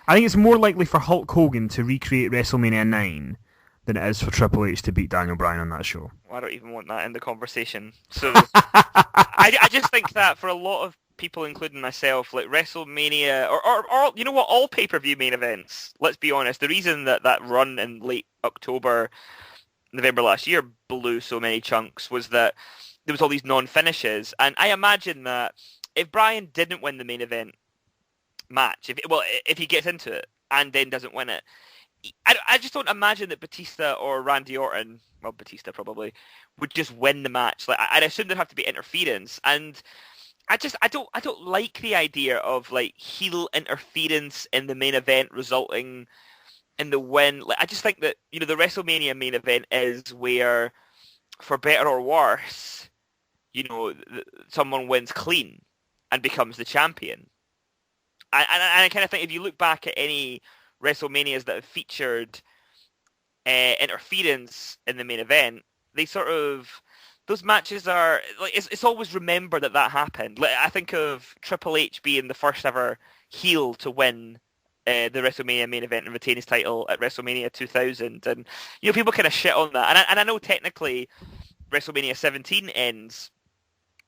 I think it's more likely for Hulk Hogan to recreate WrestleMania 9 than it is for Triple H to beat Daniel Bryan on that show. Well, I don't even want that in the conversation. So I just think that for a lot of people, including myself, like WrestleMania or you know what, all pay-per-view main events, let's be honest, the reason that run in late October, November last year blew so many chunks was that there was all these non-finishes, and I imagine that if Bryan didn't win the main event match, if he gets into it and then doesn't win it, I just don't imagine that Batista or Randy Orton, well, Batista probably, would just win the match. Like, I'd assume there'd have to be interference, and I don't like the idea of like heel interference in the main event resulting in the win. Like, I just think that the WrestleMania main event is where, for better or worse, someone wins clean and becomes the champion. And I kind of think if you look back at any WrestleManias that have featured interference in the main event, those matches are like it's always remembered that happened. Like, I think of Triple H being the first ever heel to win the WrestleMania main event and retain his title at WrestleMania 2000, and people kind of shit on that. And I know technically WrestleMania 17 ends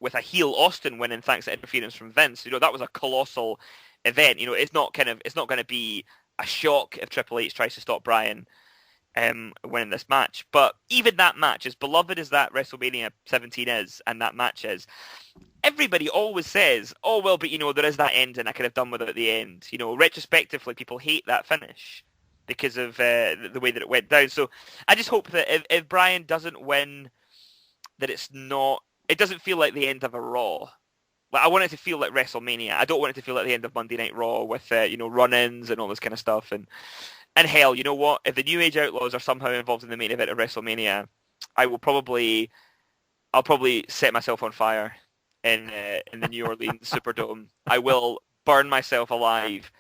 with a heel Austin winning thanks to interference from Vince. That was a colossal event. It's not going to be a shock if Triple H tries to stop Bryan winning this match. But even that match, as beloved as that WrestleMania 17 is, and that match is, everybody always says, oh, well, but, there is that ending. I could have done without the end. Retrospectively, people hate that finish because of the way that it went down. So I just hope that if Bryan doesn't win, that it doesn't feel like the end of a Raw. Like, I want it to feel like WrestleMania. I don't want it to feel like the end of Monday Night Raw with, run-ins and all this kind of stuff. And hell, you know what? If the New Age Outlaws are somehow involved in the main event of WrestleMania, I'll probably set myself on fire in the New Orleans Superdome. I will burn myself alive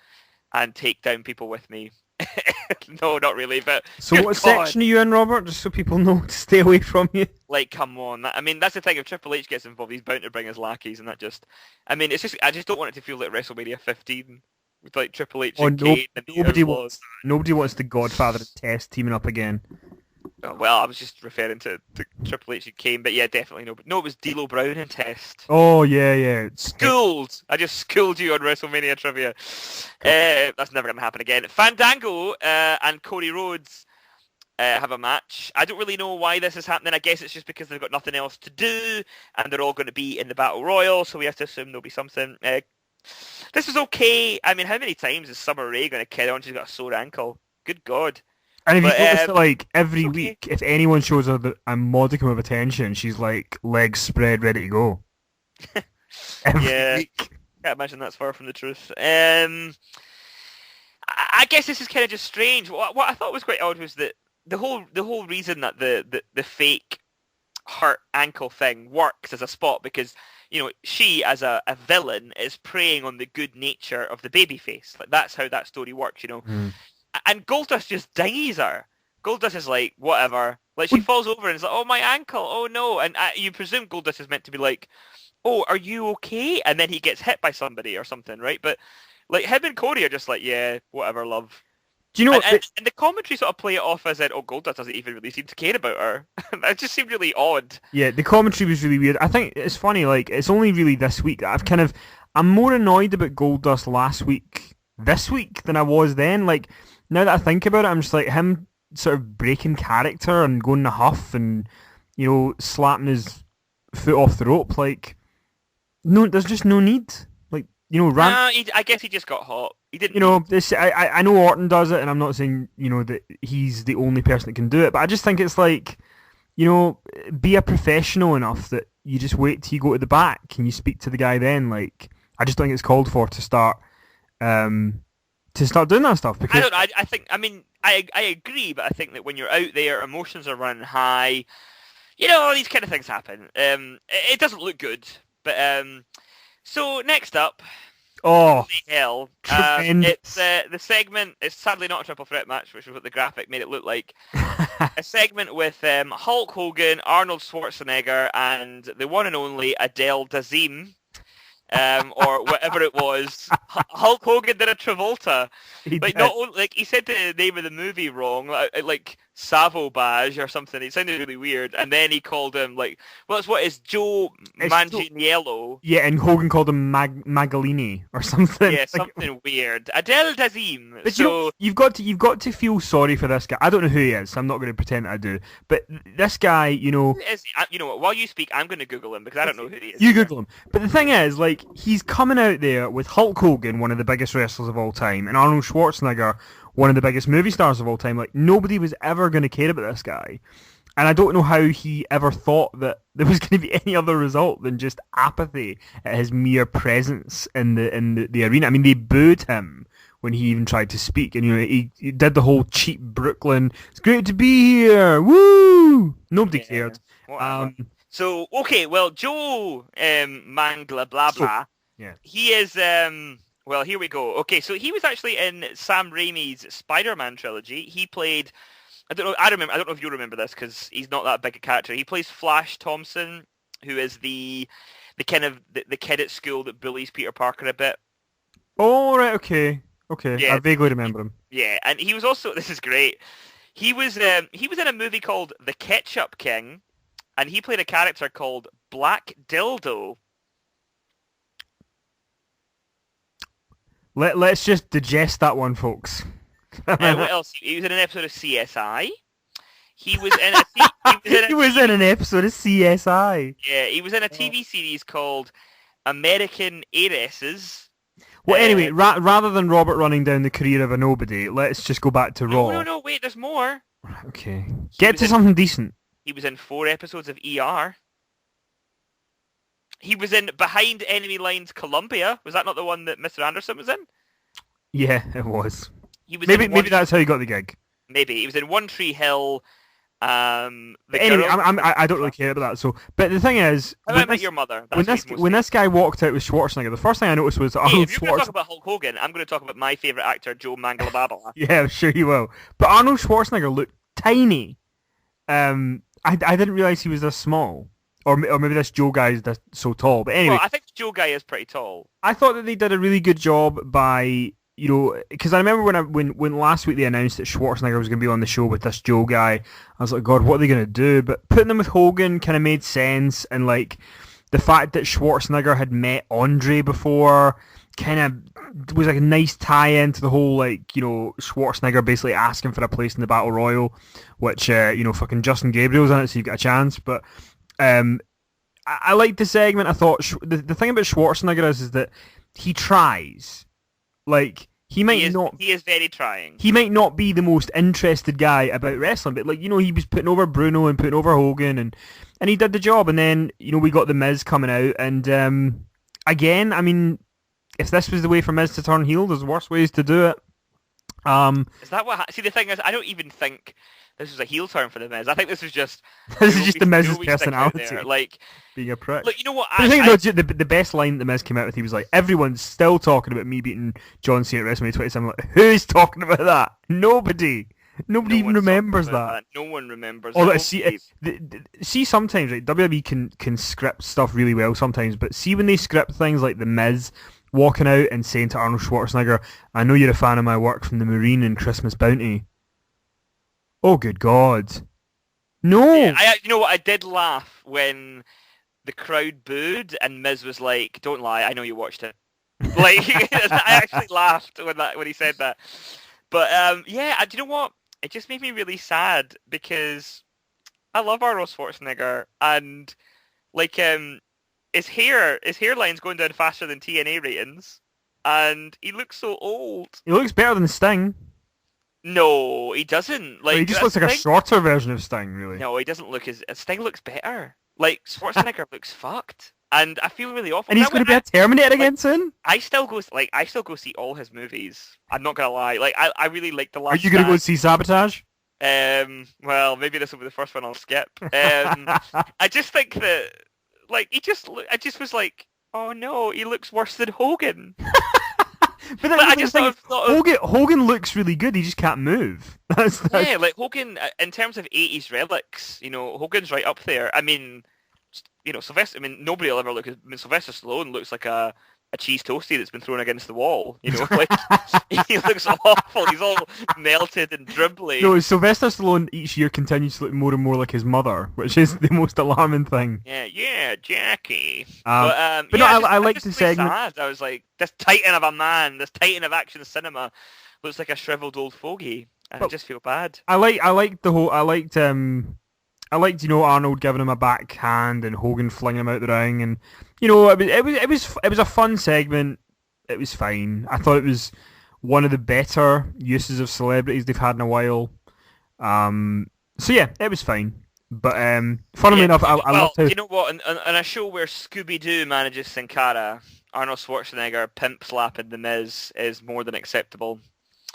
and take down people with me. No, not really, but... So what section are you in, Robert? Just so people know to stay away from you. Like, come on. I mean, that's the thing. If Triple H gets involved, he's bound to bring his lackeys, and that just... I mean, I just don't want it to feel like WrestleMania 15 with, like, Triple H and Kane and the nobody wants the Godfather and Test teaming up again. Oh, well, I was just referring to Triple H and Kane, but yeah, definitely no. But no, it was D'Lo Brown and Test. Oh, yeah. Schooled! I just schooled you on WrestleMania trivia. That's never going to happen again. Fandango and Cody Rhodes have a match. I don't really know why this is happening. I guess it's just because they've got nothing else to do, and they're all going to be in the Battle Royal, so we have to assume there'll be something. This was okay. I mean, how many times is Summer Rae going to carry on? She's got a sore ankle. Good God. And if you notice that, like, every week, if anyone shows her a modicum of attention, she's, like, legs spread, ready to go. Every week. can't imagine that's far from the truth. I guess this is kind of just strange. What I thought was quite odd was that the whole reason that the fake hurt ankle thing works as a spot because she as a villain is preying on the good nature of the babyface. Like that's how that story works. And Goldust just dinghies her. Goldust is like, whatever. Like she falls over and is like, oh my ankle, oh no. And you presume Goldust is meant to be like, oh, are you okay? And then he gets hit by somebody or something, right? But like him and Cody are just like, yeah, whatever, love. Do you know and the commentary sort of play it off as in, oh, Goldust doesn't even really seem to care about her. It just seemed really odd. Yeah, the commentary was really weird. I think it's funny, like, it's only really this week that I'm more annoyed about Goldust this week than I was then. Like, now that I think about it, I'm just like, him sort of breaking character and going in a huff and, slapping his foot off the rope. Like, no, there's just no need. Like, I guess he just got hot. He didn't. This I know Orton does it, and I'm not saying that he's the only person that can do it, but I just think it's like, be a professional enough that you just wait till you go to the back and you speak to the guy then. Like, I just think it's called for to start doing that stuff. Because I agree, but I think that when you're out there, emotions are running high. These kind of things happen. It doesn't look good, but so next up. Oh, hell! It's the segment. It's sadly not a triple threat match, which is what the graphic made it look like. A segment with Hulk Hogan, Arnold Schwarzenegger, and the one and only Adele Dazeem, or whatever it was. Hulk Hogan did a Travolta. He said the name of the movie wrong, like Savobage or something. It sounded really weird, and then he called him it's Joe Manganiello. Yeah, and Hogan called him Magalini or something. Yeah, something weird. Adele Dazeem. But you've got to feel sorry for this guy. I don't know who he is, so I'm not going to pretend I do. But this guy, Who is he? What? While you speak, I'm going to Google him because I don't know who he is. You Google him. But the thing is, like, he's coming out there with Hulk Hogan, one of the biggest wrestlers of all time, and Arnold Schwarzenegger, one of the biggest movie stars of all time. Like, nobody was ever going to care about this guy. And I don't know how he ever thought that there was going to be any other result than just apathy at his mere presence in the arena. I mean, they booed him when he even tried to speak. And, he did the whole cheap Brooklyn, it's great to be here, woo! Nobody cared. So, okay, well, Joe Mangla blah blah, yeah. He is... Well, here we go. Okay, so he was actually in Sam Raimi's Spider-Man trilogy. He played, I don't know if you remember this because he's not that big a character. He plays Flash Thompson, who is the kind of the kid at school that bullies Peter Parker a bit. Oh, right, okay. Yeah. I vaguely remember him. Yeah, and he was also, this is great, he was in a movie called The Ketchup King, and he played a character called Black Dildo. Let's just digest that one, folks. What else? He was in an episode of CSI. He was in an episode of CSI. Yeah, he was in a TV series called American Heiresses. Well, anyway, rather than Robert running down the career of a nobody, let's just go back to Raw. No, wait, there's more. Okay. Get to something decent. He was in 4 episodes of ER. He was in Behind Enemy Lines Columbia. Was that not the one that Mr. Anderson was in? Yeah, it was. Maybe that's how he got the gig. Maybe. He was in One Tree Hill. Anyway, I don't really care about that. So, but the thing is, I met your mother. When this guy walked out with Schwarzenegger, the first thing I noticed was Arnold Schwarzenegger. If you're going to talk about Hulk Hogan, I'm going to talk about my favourite actor, Joe Mangalababala. Yeah, I'm sure you will. But Arnold Schwarzenegger looked tiny. I didn't realise he was this small. Or maybe this Joe guy is so tall. But anyway. Well, I think the Joe guy is pretty tall. I thought that they did a really good job by, because I remember when last week they announced that Schwarzenegger was going to be on the show with this Joe guy, I was like, God, what are they going to do? But putting them with Hogan kind of made sense. And like the fact that Schwarzenegger had met Andre before kind of was like a nice tie-in to the whole, like, Schwarzenegger basically asking for a place in the Battle Royal, which, fucking Justin Gabriel's in it, so you get a chance. But I liked the segment. I thought the thing about Schwarzenegger is that he tries. Like, he is very trying. He might not be the most interested guy about wrestling, but like, he was putting over Bruno and putting over Hogan, and he did the job. And then we got the Miz coming out, and again, I mean, if this was the way for Miz to turn heel, there's worse ways to do it. Is that what? See, the thing is, I don't even think this was a heel turn for the Miz. I think this was just this is just the Miz's personality, like being a prick. Look, you know what? I think the best line the Miz came out with, he was like, "Everyone's still talking about me beating John Cena at WrestleMania 27." I'm like, who's talking about that? Nobody even remembers that. No one remembers. Although see, sometimes right, WWE can script stuff really well sometimes, but see when they script things like the Miz walking out and saying to Arnold Schwarzenegger, "I know you're a fan of my work from the Marine and Christmas Bounty." Oh, good God. No! Yeah, you know what? I did laugh when the crowd booed and Miz was like, "Don't lie, I know you watched it." Like, I actually laughed when he said that. But, yeah, do you know what? It just made me really sad because I love Arnold Schwarzenegger and, like, his hairline's going down faster than TNA ratings and he looks so old. He looks better than Sting. No, he doesn't. Like, he just looks like a shorter version of Sting, really. No, he doesn't look as... Sting looks better. Like, Schwarzenegger looks fucked. And I feel really awful. And he's going to be a Terminator again soon? I still go see all his movies. I'm not going to lie. Like, I really like the last... Are you going to go see Sabotage? Well, maybe this will be the first one I'll skip. I just think that... Like, I just was like, oh no, he looks worse than Hogan. But I just thought Hogan looks really good. He just can't move. That's... Yeah, like Hogan in terms of 80s relics, you know, Hogan's right up there. I mean, you know, Sylvester. I mean, nobody will ever look. Sylvester Stallone looks like a cheese toastie that's been thrown against the wall. You know, like he looks awful. He's all melted and dribbly. No, Sylvester Stallone each year continues to look more and more like his mother, which is the most alarming thing. Yeah, Jackie. But yeah, no, I like the segment. Sad. I was like, this titan of a man, this titan of action cinema, looks like a shriveled old fogey, and I just feel bad. I liked you know, Arnold giving him a backhand and Hogan flinging him out the ring, and you know, it was a fun segment. It was fine. I thought it was one of the better uses of celebrities they've had in a while. So yeah, it was fine. But funnily enough, I love how... You know what? On a show where Scooby Doo manages Sin Cara, Arnold Schwarzenegger pimp slapping The Miz is more than acceptable.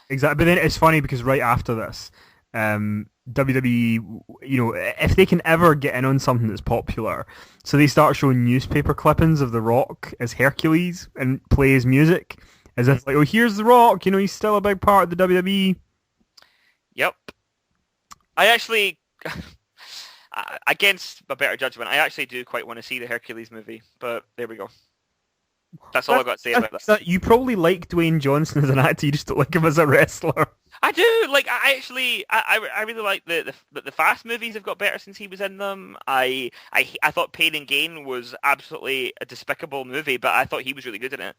Exactly. But then it's funny because right after this, WWE, you know, if they can ever get in on something that's popular, so they start showing newspaper clippings of The Rock as Hercules and play his music as if like, oh, here's The Rock, you know, he's still a big part of the WWE. Yep. I actually, against a better judgment, I actually do quite want to see the Hercules movie, but there we go. That's all I've got to say about that. You probably like Dwayne Johnson as an actor, you just don't like him as a wrestler. I do. Like, I really like the Fast movies have got better since he was in them. I thought Pain and Gain was absolutely a despicable movie, but I thought he was really good in it.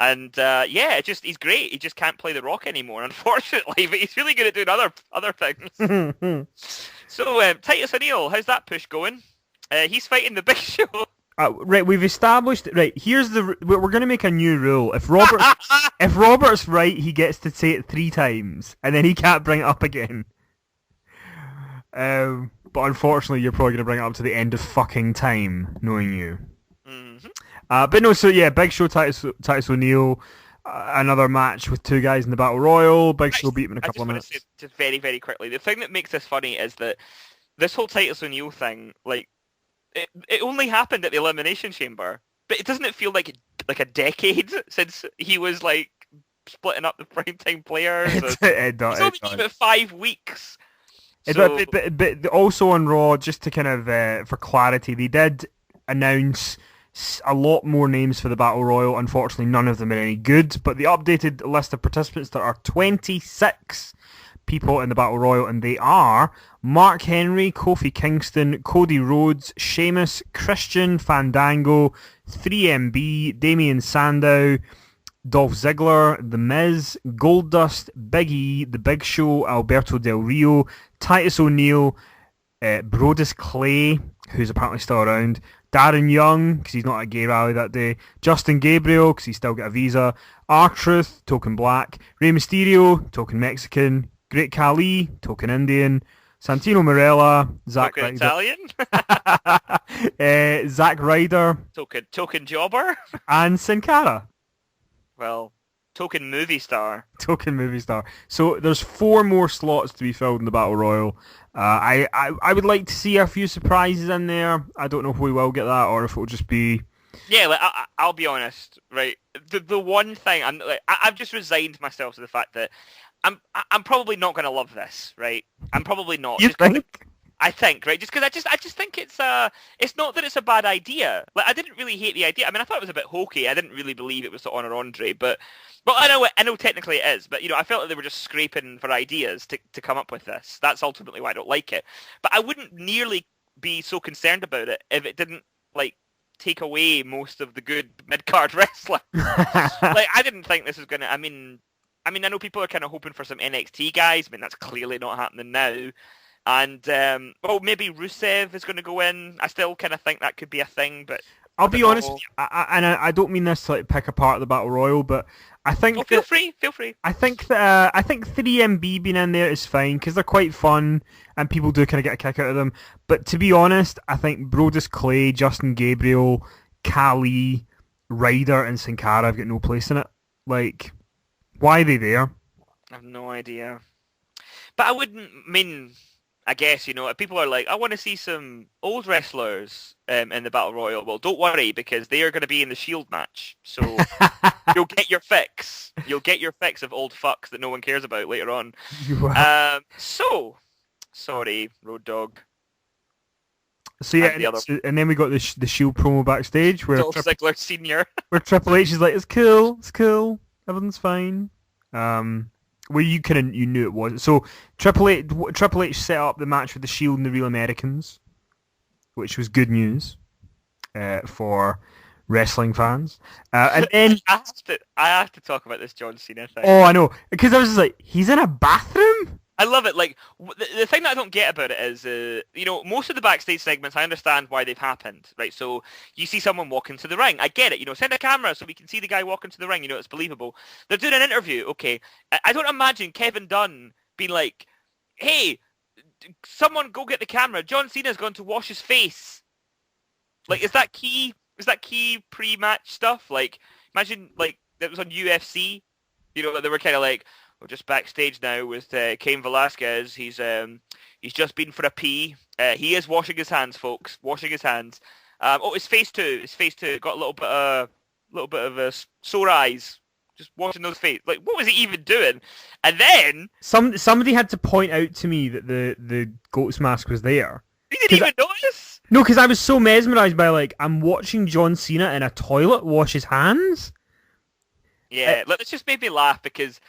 And yeah, he's great. He just can't play The Rock anymore, unfortunately. But he's really good at doing other things. So Titus O'Neil, how's that push going? He's fighting the Big Show. Right, we've established. Right, we're going to make a new rule. If Robert's right, he gets to say it 3 times, and then he can't bring it up again. But unfortunately, you're probably going to bring it up to the end of fucking time, knowing you. Mm-hmm. But no, so yeah, Big Show, Titus O'Neil, another match with 2 guys in the Battle Royal. Big Show beat him in a couple of minutes. Just very, very quickly, the thing that makes this funny is that this whole Titus O'Neil thing, like, it only happened at the Elimination Chamber, but doesn't it feel like a decade since he was like splitting up the primetime players? It's only been about 5 weeks. So... But also on Raw, just to kind of for clarity, they did announce a lot more names for the Battle Royal. Unfortunately, none of them are any good, but the updated list of participants, there are 26 people in the Battle Royal, and they are Mark Henry, Kofi Kingston, Cody Rhodes, Sheamus, Christian, Fandango, 3MB, Damian Sandow, Dolph Ziggler, The Miz, Goldust, Big E, The Big Show, Alberto Del Rio, Titus O'Neil, Brodus Clay, who's apparently still around, Darren Young, because he's not at a gay rally that day, Justin Gabriel, because he's still got a visa, R-Truth, token black, Rey Mysterio, token Mexican, Great Khali, token Indian, Santino Marella, Zack Ryder. Italian? Zack Ryder. Token jobber? And Sin Cara. Well, token movie star. Token movie star. So there's 4 more slots to be filled in the Battle Royal. I would like to see a few surprises in there. I don't know if we will get that or if it will just be... Yeah, like, I'll be honest, right? The one thing I've just resigned myself to the fact that I'm probably not going to love this, right? I'm probably not. You think? I think, right? Just because I just think it's not that it's a bad idea. Like I didn't really hate the idea. I mean, I thought it was a bit hokey. I didn't really believe it was to honor Andre, but well, I know technically it is, but I felt like they were just scraping for ideas to come up with this. That's ultimately why I don't like it. But I wouldn't nearly be so concerned about it if it didn't like take away most of the good mid-card wrestling. Like I didn't think this was gonna. I mean, I know people are kind of hoping for some NXT guys. I mean, that's clearly not happening now. And, maybe Rusev is going to go in. I still kind of think that could be a thing, but... I'll be honest, I don't mean this to like pick apart the Battle Royal, but I think... Oh, feel free. I think 3MB being in there is fine, because they're quite fun, and people do kind of get a kick out of them. But to be honest, I think Brodus Clay, Justin Gabriel, Kali, Ryder, and Sin Cara have got no place in it. Like, why are they there? I have no idea. But I wouldn't... I guess, if people are like, I want to see some old wrestlers in the Battle Royal. Well, don't worry, because they are going to be in the Shield match. So you'll get your fix. You'll get your fix of old fucks that no one cares about later on. Sorry, Road Dogg. So yeah, and then we got the Shield promo backstage where Dolph Ziggler Sr. where Triple H is like, it's cool, everything's fine. Well, you knew it was. So Triple H set up the match with the Shield and the Real Americans, which was good news for wrestling fans. And then I have to talk about this John Cena thing. Oh, I know, because I was just like, he's in a bathroom. I love it. Like the thing that I don't get about it is, most of the backstage segments, I understand why they've happened, right? So you see someone walking to the ring. I get it. Send a camera so we can see the guy walking to the ring. It's believable. They're doing an interview. Okay. I don't imagine Kevin Dunn being like, hey, someone go get the camera. John Cena's gone to wash his face. Like, is that key pre-match stuff? Like, imagine, like, that was on UFC. They were kind of like, we're just backstage now with Cain Velasquez. He's just been for a pee. He is washing his hands, folks. Washing his hands. His face too. Got a little bit of sore eyes. Just washing those face. Like, what was he even doing? And then somebody had to point out to me that the goat's mask was there. You didn't even notice? No, because I was so mesmerised by, like, I'm watching John Cena in a toilet wash his hands. Yeah, let's just make me laugh because...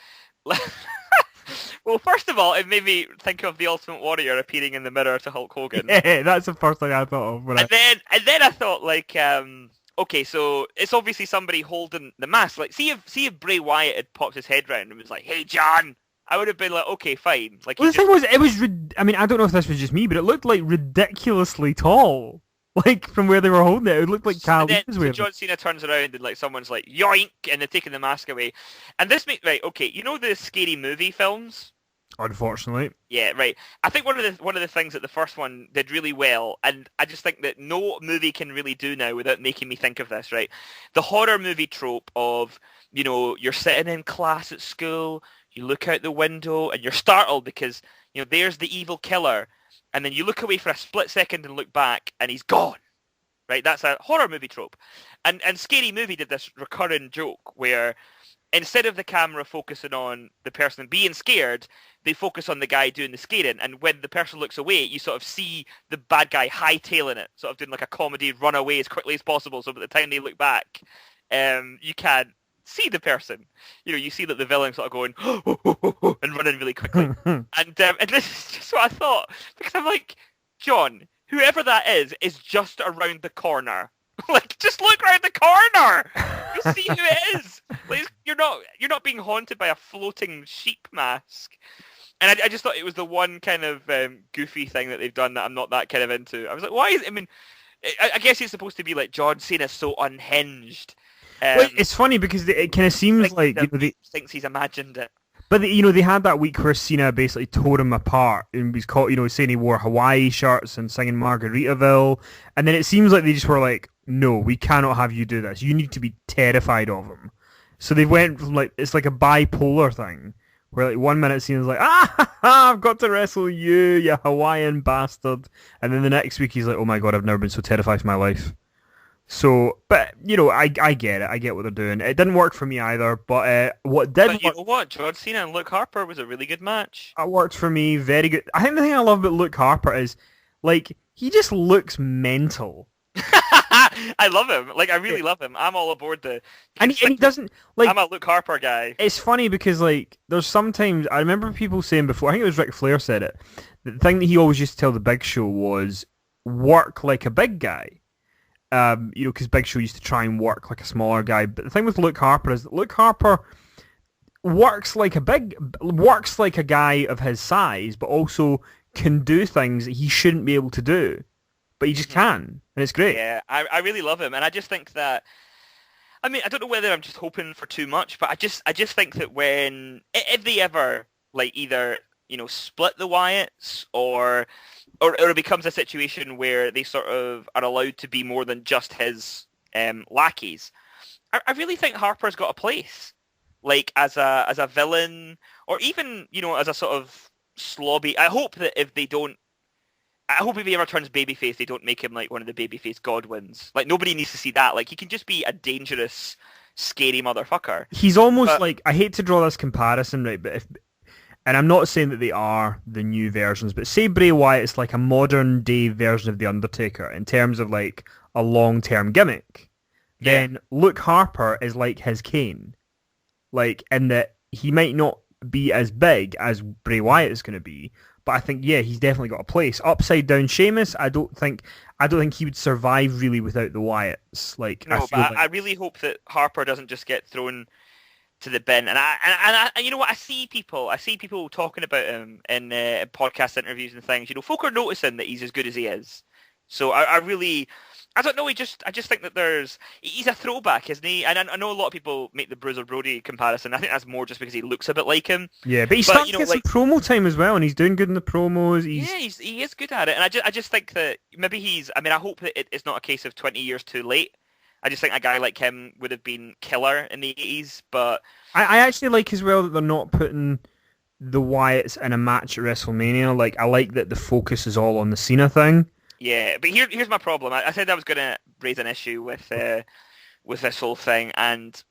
Well, first of all, it made me think of the Ultimate Warrior appearing in the mirror to Hulk Hogan. Yeah, that's the first thing I thought of. And then I thought, like, okay, so it's obviously somebody holding the mask. Like, see if Bray Wyatt had popped his head round and was like, "Hey, John," I would have been like, "Okay, fine." Like, well, the thing was, I mean, I don't know if this was just me, but it looked like ridiculously tall. Like, from where they were holding it looked like Cal. So John Cena turns around and, like, someone's like, yoink, and they're taking the mask away. And this makes, right, okay, the Scary Movie films? Unfortunately. Yeah, right. I think one of the things that the first one did really well, and I just think that no movie can really do now without making me think of this, right? The horror movie trope of, you're sitting in class at school, you look out the window, and you're startled because, there's the evil killer, and then you look away for a split second and look back, and he's gone. Right? That's a horror movie trope. And Scary Movie did this recurring joke where instead of the camera focusing on the person being scared, they focus on the guy doing the scaring. And when the person looks away, you sort of see the bad guy hightailing it, sort of doing like a comedy run away as quickly as possible. So by the time they look back, you can see the person. You see that the villain sort of going and running really quickly. and this is just what I thought. Because I'm like, John, whoever that is just around the corner. Like, just look around the corner. You'll see who it is. Like, you're not being haunted by a floating sheep mask. And I just thought it was the one kind of goofy thing that they've done that I'm not that kind of into. I was like, why is it? I mean, I guess it's supposed to be like John Cena's so unhinged. Well, it's funny because it kind of seems like he thinks he's imagined it. But they had that week where Cena basically tore him apart and was caught, saying he wore Hawaii shirts and singing Margaritaville, and then it seems like they just were like, no, we cannot have you do this. You need to be terrified of him. So they went from like it's like a bipolar thing where like 1 minute Cena's like I've got to wrestle you Hawaiian bastard, and then the next week he's like, oh my god, I've never been so terrified in my life. So, but I get it. I get what they're doing. It didn't work for me either. But what did But you know what? John Cena and Luke Harper was a really good match. It worked for me. Very good. I think the thing I love about Luke Harper is like he just looks mental. I love him. Like I really love him. I'm all aboard the. And he doesn't like. I'm a Luke Harper guy. It's funny because like there's sometimes I remember people saying before. I think it was Ric Flair said it. The thing that he always used to tell the Big Show was work like a big guy. Because Big Show used to try and work like a smaller guy. But the thing with Luke Harper is that Luke Harper works like a guy of his size, but also can do things that he shouldn't be able to do. But he just can, and it's great. Yeah, I really love him, and I just think that. I mean, I don't know whether I'm just hoping for too much, but I just think that if they ever like either split the Wyatts or it becomes a situation where they sort of are allowed to be more than just his lackeys, I really think Harper's got a place, like as a villain, or even as a sort of slobby. I hope if he ever turns babyface, they don't make him like one of the babyface Godwins. Like nobody needs to see that. Like he can just be a dangerous, scary motherfucker. He's almost like, I hate to draw this comparison, right? But and I'm not saying that they are the new versions, but say Bray Wyatt is like a modern day version of The Undertaker in terms of like a long-term gimmick. Yeah. Then Luke Harper is like his Kane. Like, in that he might not be as big as Bray Wyatt is going to be, but I think, yeah, he's definitely got a place. Upside down Sheamus, I don't think he would survive really without the Wyatts. Like, no, I really hope that Harper doesn't just get thrown to the bin. And I you know what? I see people talking about him in podcast interviews and things. Folk are noticing that he's as good as he is. So I don't know. I just think that he's a throwback, isn't he? And I know a lot of people make the Bruiser Brody comparison. I think that's more just because he looks a bit like him. Yeah, but he's starting to get some promo time as well, and he's doing good in the promos. He is good at it, and I just think that maybe I hope that it's not a case of 20 years too late. I just think a guy like him would have been killer in the 80s, but I actually like as well that they're not putting the Wyatts in a match at WrestleMania. Like, I like that the focus is all on the Cena thing. Yeah, but here's my problem. I said I was going to raise an issue with this whole thing, and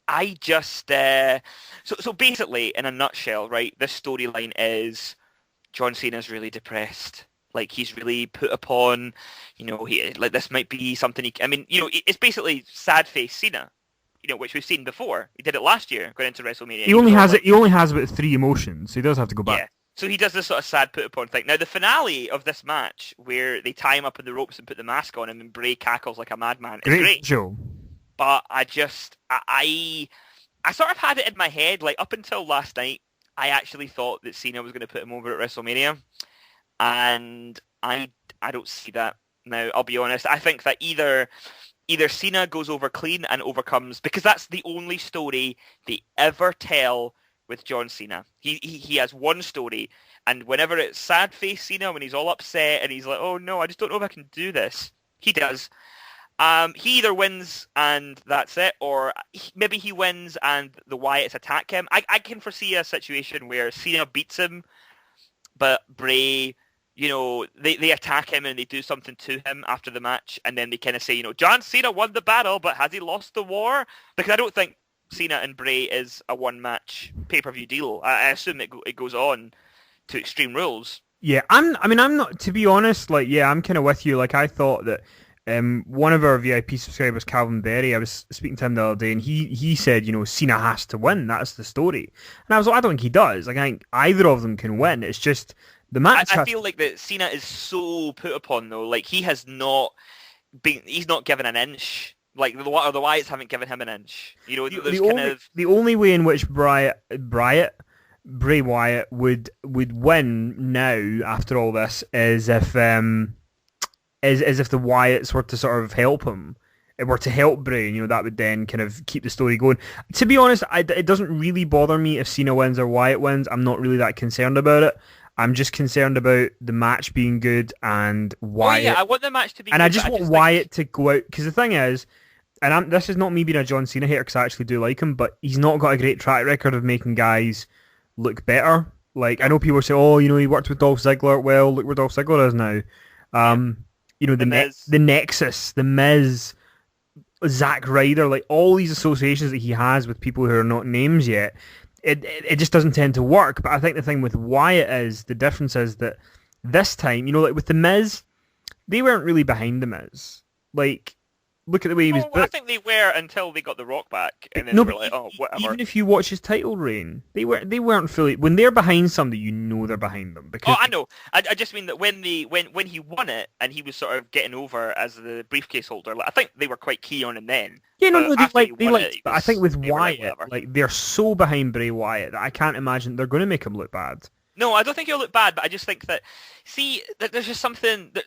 I just so basically, in a nutshell, right? This storyline is John Cena's really depressed. Like, he's really put upon. This might be something. It's basically sad face Cena. Which we've seen before. He did it last year, going into WrestleMania. He only has about 3 emotions, so he does have to go back. Yeah. So he does this sort of sad put upon thing. Now, the finale of this match, where they tie him up in the ropes and put the mask on him and Bray cackles like a madman, is great. Show. But I sort of had it in my head, like up until last night, I actually thought that Cena was going to put him over at WrestleMania. And I don't see that now, I'll be honest. I think that either Cena goes over clean and overcomes, because that's the only story they ever tell with John Cena. He has one story, and whenever it's sad face Cena, when he's all upset and he's like, oh no, I just don't know if I can do this, he does. He either wins and that's it, or maybe he wins and the Wyatts attack him. I can foresee a situation where Cena beats him, but Bray, they attack him and they do something to him after the match, and then they kind of say, John Cena won the battle, but has he lost the war? Because I don't think Cena and Bray is a one-match pay-per-view deal. I assume it goes on to Extreme Rules. Yeah, I'm not, to be honest, I'm kind of with you. Like, I thought that one of our VIP subscribers, Calvin Berry, I was speaking to him the other day, and he said, Cena has to win. That's the story. And I was like, I don't think he does. Like, I think either of them can win. It's just the match. I feel like that Cena is so put upon, though. Like, he's not given an inch. Like, the Wyatts haven't given him an inch. The only way in which Bray Wyatt would win now after all this is if the Wyatts were to sort of help him. It were to help Bray, that would then kind of keep the story going. To be honest, it doesn't really bother me if Cena wins or Wyatt wins. I'm not really that concerned about it. I'm just concerned about the match being good and Wyatt. Oh yeah, I want the match to be good. And I just want Wyatt to go out, because the thing is, this is not me being a John Cena hater because I actually do like him, but he's not got a great track record of making guys look better. Like, I know people say, oh, he worked with Dolph Ziggler. Well, look where Dolph Ziggler is now. The Nexus, The Miz, Zack Ryder, like all these associations that he has with people who are not names yet, it just doesn't tend to work. But I think the thing with Wyatt is, the difference is that this time, like with The Miz, they weren't really behind The Miz. Like, look at the way he was booked. I think they were until they got The Rock back, and then they were like, oh, whatever. Even if you watch his title reign, they weren't fully. When they're behind somebody, they're behind them. Because I know. I just mean that when he won it and he was sort of getting over as the briefcase holder, like, I think they were quite key on him then. Yeah, but I think with Wyatt, like they're so behind Bray Wyatt that I can't imagine they're going to make him look bad. No, I don't think he'll look bad, but I just think that, that there's just something that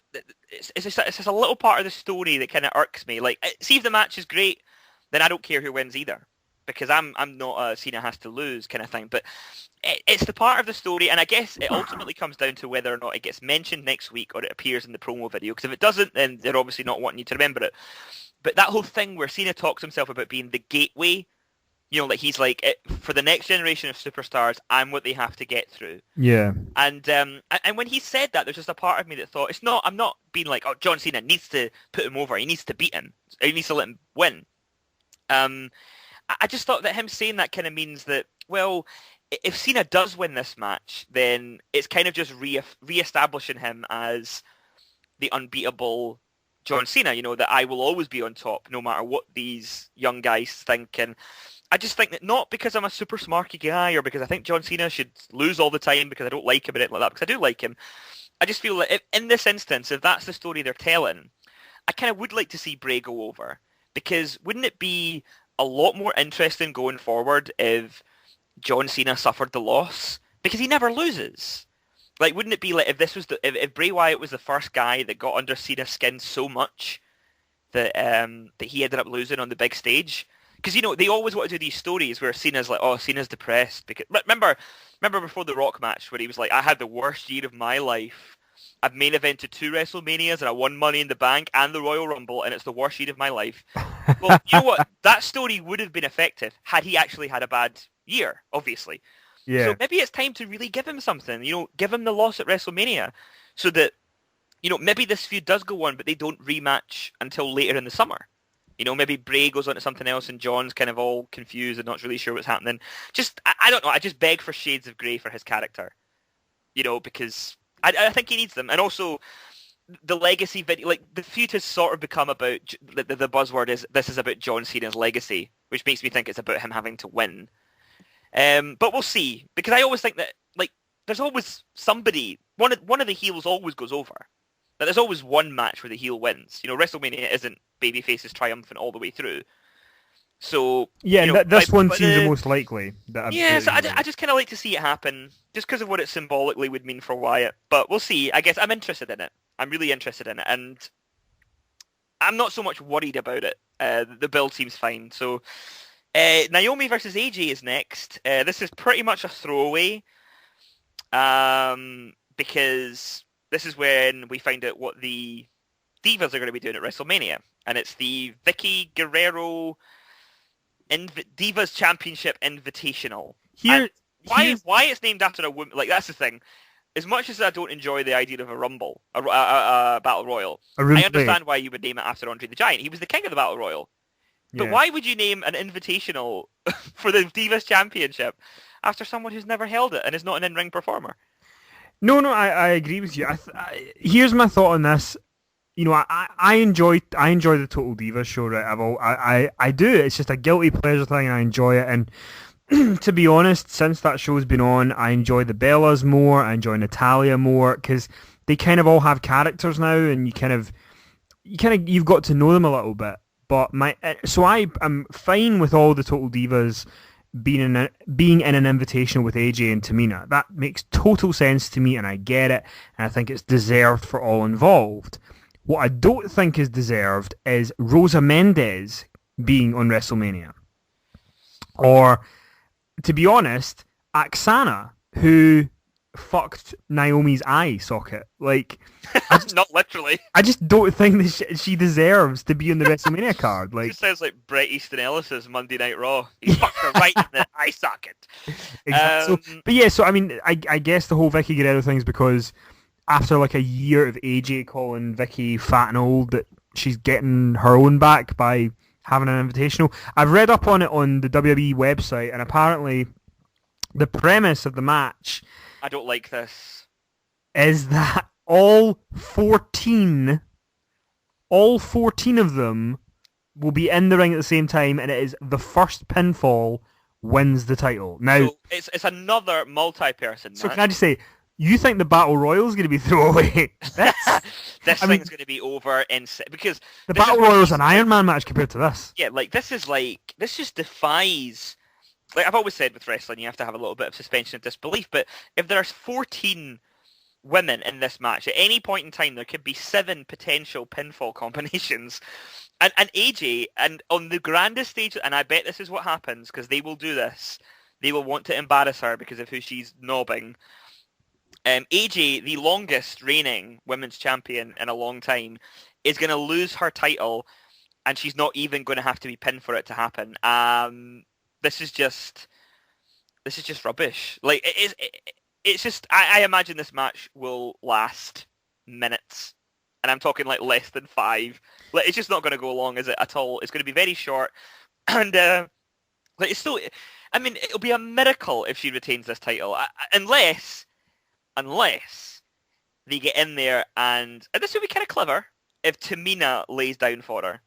it's just a little part of the story that kind of irks me. Like, see if the match is great, then I don't care who wins either, because I'm not a Cena has to lose kind of thing. But it's the part of the story, and I guess it ultimately comes down to whether or not it gets mentioned next week or it appears in the promo video. Because if it doesn't, then they're obviously not wanting you to remember it. But that whole thing where Cena talks himself about being the gateway. Like he's like, for the next generation of superstars, I'm what they have to get through. Yeah. And when he said that, there's just a part of me that thought, I'm not being like, oh, John Cena needs to put him over. He needs to beat him. He needs to let him win. I just thought that him saying that kind of means that, well, if Cena does win this match, then it's kind of just re-establishing him as the unbeatable John Cena, that I will always be on top no matter what these young guys think. And I just think that not because I'm a super smarky guy or because I think John Cena should lose all the time because I don't like him or anything like that, because I do like him. I just feel that in this instance, if that's the story they're telling, I kind of would like to see Bray go over, because wouldn't it be a lot more interesting going forward if John Cena suffered the loss? Because he never loses. Like, wouldn't it be like if Bray Wyatt was the first guy that got under Cena's skin so much that he ended up losing on the big stage? Because, they always want to do these stories where Cena's like, oh, Cena's depressed. Because remember before the Rock match where he was like, I had the worst year of my life. I've main evented 2 WrestleManias and I won Money in the Bank and the Royal Rumble, and it's the worst year of my life. Well, you know what? That story would have been effective had he actually had a bad year, obviously. Yeah. So maybe it's time to really give him something. Give him the loss at WrestleMania so that, maybe this feud does go on, but they don't rematch until later in the summer. Maybe Bray goes on to something else and John's kind of all confused and not really sure what's happening. I don't know. I just beg for shades of grey for his character. Because I think he needs them. And also, the legacy video, like, the feud has sort of become about, the buzzword is, this is about John Cena's legacy, which makes me think it's about him having to win. But we'll see. Because I always think that, like, there's always somebody, one of the heels always goes over. But there's always one match where the heel wins. WrestleMania isn't babyfaces triumphant all the way through. So yeah, this one seems the most likely. So I just kind of like to see it happen, just because of what it symbolically would mean for Wyatt. But we'll see. I guess I'm interested in it. I'm really interested in it, and I'm not so much worried about it. The build seems fine. So Naomi versus AJ is next. This is pretty much a throwaway, because this is when we find out what the Divas are going to be doing at WrestleMania. And it's the Vicky Guerrero Divas Championship Invitational. Why it's named after a woman, like, that's the thing. As much as I don't enjoy the idea of a Rumble, a Battle Royal, I understand why you would name it after Andre the Giant. He was the king of the Battle Royal. But why would you name an Invitational for the Divas Championship after someone who's never held it and is not an in-ring performer? No, I agree with you. Here's my thought on this. I enjoy the Total Divas show, right? I do. It's just a guilty pleasure thing, and I enjoy it. And to be honest, since that show's been on, I enjoy the Bellas more. I enjoy Natalia more, because they kind of all have characters now, and you've got to know them a little bit. But I'm fine with all the Total Divas being in an invitational with AJ and Tamina. That makes total sense to me, and I get it, and I think it's deserved for all involved. What I don't think is deserved is Rosa Mendes being on WrestleMania. Or, to be honest, Aksana, who fucked Naomi's eye socket. Like, Not literally. I just don't think that she deserves to be on the WrestleMania card. It Like, just sounds like Bret Easton Ellis's Monday Night Raw. He fucked her right in the eye socket. exactly. But yeah, so I mean, I guess the whole Vicky Guerrero thing is because after like a year of AJ calling Vicky fat and old, that she's getting her own back by having an invitational. I've read up on it on the WWE website, and apparently the premise of the match I don't like this. is that all 14 of them will be in the ring at the same time, and it is the first pinfall wins the title. Now, So it's another multi-person match. so can I just say, you think the Battle Royal is going to be throwaway? This I mean, thing's going to be over in because the this Battle is what Royal is these- an Iron Man match compared to this. Yeah, like this just defies. Like I've always said with wrestling, you have to have a little bit of suspension of disbelief. But if there's 14 women in this match, at any point in time, there could be 7 potential pinfall combinations. And AJ, and on the grandest stage, and I bet this is what happens because they will do this. They will want to embarrass her because of who she's knobbing. AJ, the longest reigning women's champion in a long time, is going to lose her title, and she's not even going to have to be pinned for it to happen. This is just rubbish. Like it's just. I imagine this match will last minutes, and I'm talking like less than 5. Like it's just not going to go long, is it at all? It's going to be very short, and like it's still. I mean, it'll be a miracle if she retains this title, unless they get in there and this would be kind of clever if Tamina lays down for her.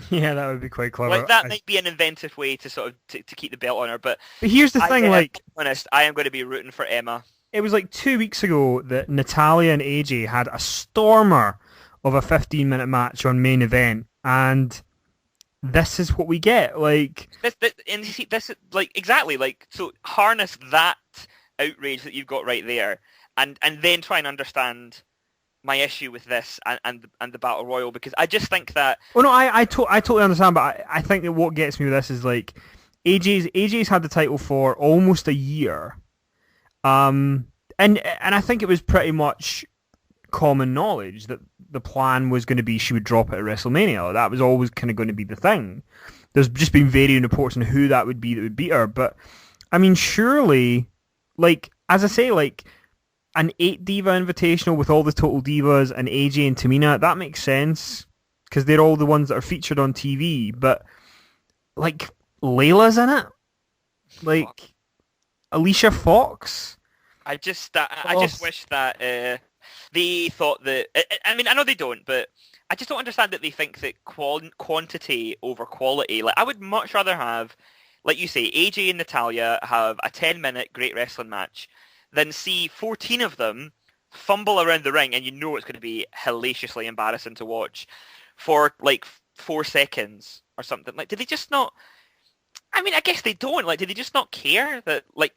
Yeah, that would be quite clever. Like that might be an inventive way to sort of to keep the belt on her. But here's the thing, like, to be honest, I am going to be rooting for Emma. it was like 2 weeks ago that Natalia and AJ had a stormer of a 15-minute match on main event, and this is what we get. Like And you see, this is like exactly like so. Harness that outrage that you've got right there, and then try and understand my issue with this and the Battle Royal, because I just think that. Oh no, I totally understand, but I think that what gets me with this is like AJ's had the title for almost a year, and I think it was pretty much common knowledge that the plan was going to be she would drop it at WrestleMania. That was always kind of going to be the thing. There's just been varying reports on who that would be that would beat her, but I mean, surely, like as I say, like an 8 Diva Invitational with all the Total Divas and AJ and Tamina, that makes sense because they're all the ones that are featured on TV. But like Layla's in it, like Alicia Fox. I just wish that they thought that. I mean, I know they don't, but I just don't understand that they think that quantity over quality. Like, I would much rather have, like you say, AJ and Natalia have a 10-minute great wrestling match than see 14 of them fumble around the ring, and you know it's going to be hellaciously embarrassing to watch for like 4 seconds or something. Like, did they just not? I mean, I guess they don't. Like, did they just not care that like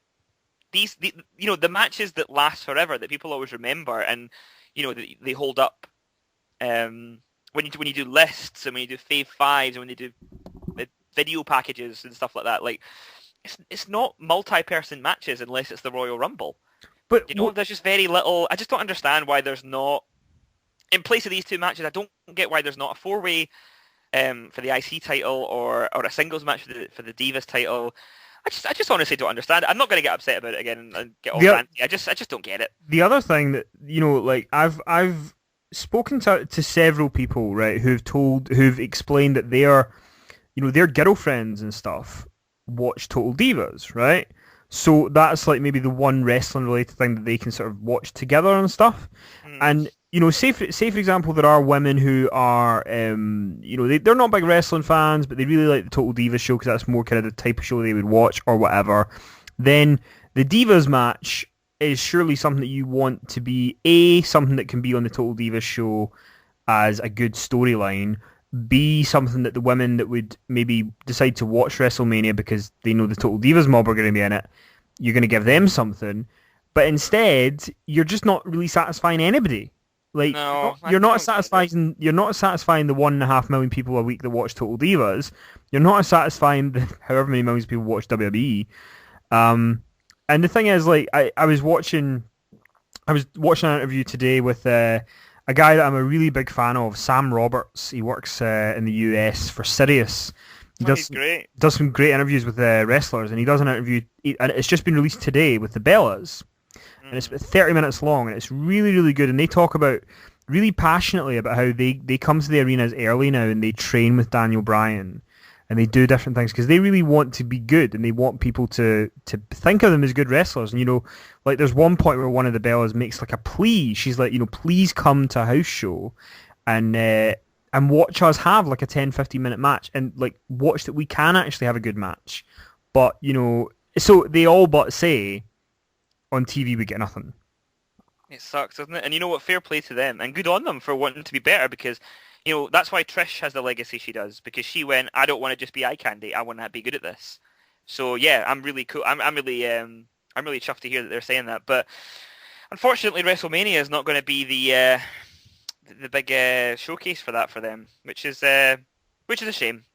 the matches that last forever that people always remember, and they hold up when you do lists and when you do fave fives and when they do video packages and stuff like that. Like, it's not multi-person matches unless it's the Royal Rumble. But there's just very little. I just don't understand why there's not, in place of these 2 matches. I don't get why there's not a 4-way for the IC title or a singles match for the Divas title. I just honestly don't understand it. I'm not going to get upset about it again and get all ranty. I just don't get it. The other thing that like I've spoken to several people, right, who've explained that their girlfriends and stuff watch Total Divas, right? So that's like maybe the one wrestling related thing that they can sort of watch together and stuff. And say for example, there are women who are they're not big wrestling fans, but they really like the Total Divas show because that's more kind of the type of show they would watch or whatever. Then the Divas match is surely something that you want to be something that can be on the Total Divas show as a good storyline. B, something that the women that would maybe decide to watch WrestleMania because they know the Total Divas mob are going to be in it, you're going to give them something. But instead, you're just not really satisfying anybody. Like, no, you're not satisfying the 1.5 million people a week that watch Total Divas. You're not satisfying the however many millions of people watch WWE. And the thing is, like, I was watching an interview today with a guy that I'm a really big fan of, Sam Roberts. He works in the US for Sirius. He Oh, he's great. does some great interviews with wrestlers, and he does an interview, and it's just been released today with the Bellas, and it's about 30 minutes long, and it's really, really good. And they talk about really passionately about how they come to the arenas early now, and they train with Daniel Bryan, and they do different things because they really want to be good, and they want people to think of them as good wrestlers. And like there's one point where one of the Bellas makes like a plea. She's like, please come to a house show, and watch us have like a 10-15 minute match, and like watch that we can actually have a good match. But so they all but say on TV we get nothing. It sucks, doesn't it? And you know what? Fair play to them, and good on them for wanting to be better, because that's why Trish has the legacy she does, because she went, I don't want to just be eye candy. I want to be good at this. So yeah, I'm really cool. I'm really chuffed to hear that they're saying that. But unfortunately, WrestleMania is not going to be the big showcase for that for them, which is a shame.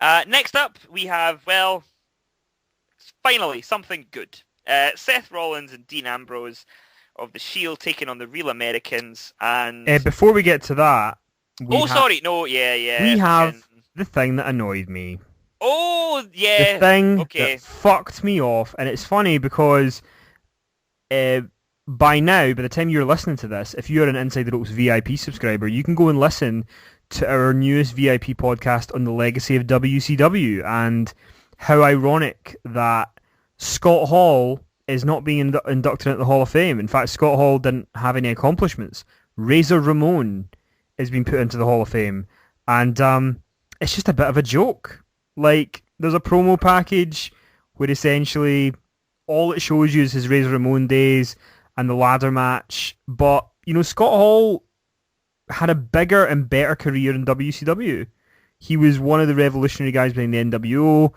Next up, we have, well, finally something good. Seth Rollins and Dean Ambrose of the Shield taking on the Real Americans, and before we get to that, we have the thing that annoyed me. Oh yeah, the thing that fucked me off, and it's funny because by now, by the time you're listening to this, if you're an Inside the Ropes VIP subscriber, you can go and listen to our newest VIP podcast on the legacy of WCW, and how ironic that Scott Hall is not being inducted into the Hall of Fame. In fact, Scott Hall didn't have any accomplishments. Razor Ramon has been put into the Hall of Fame, and it's just a bit of a joke. Like, there's a promo package where essentially all it shows you is his Razor Ramon days and the ladder match, but Scott Hall had a bigger and better career in WCW. He was one of the revolutionary guys behind the NWO,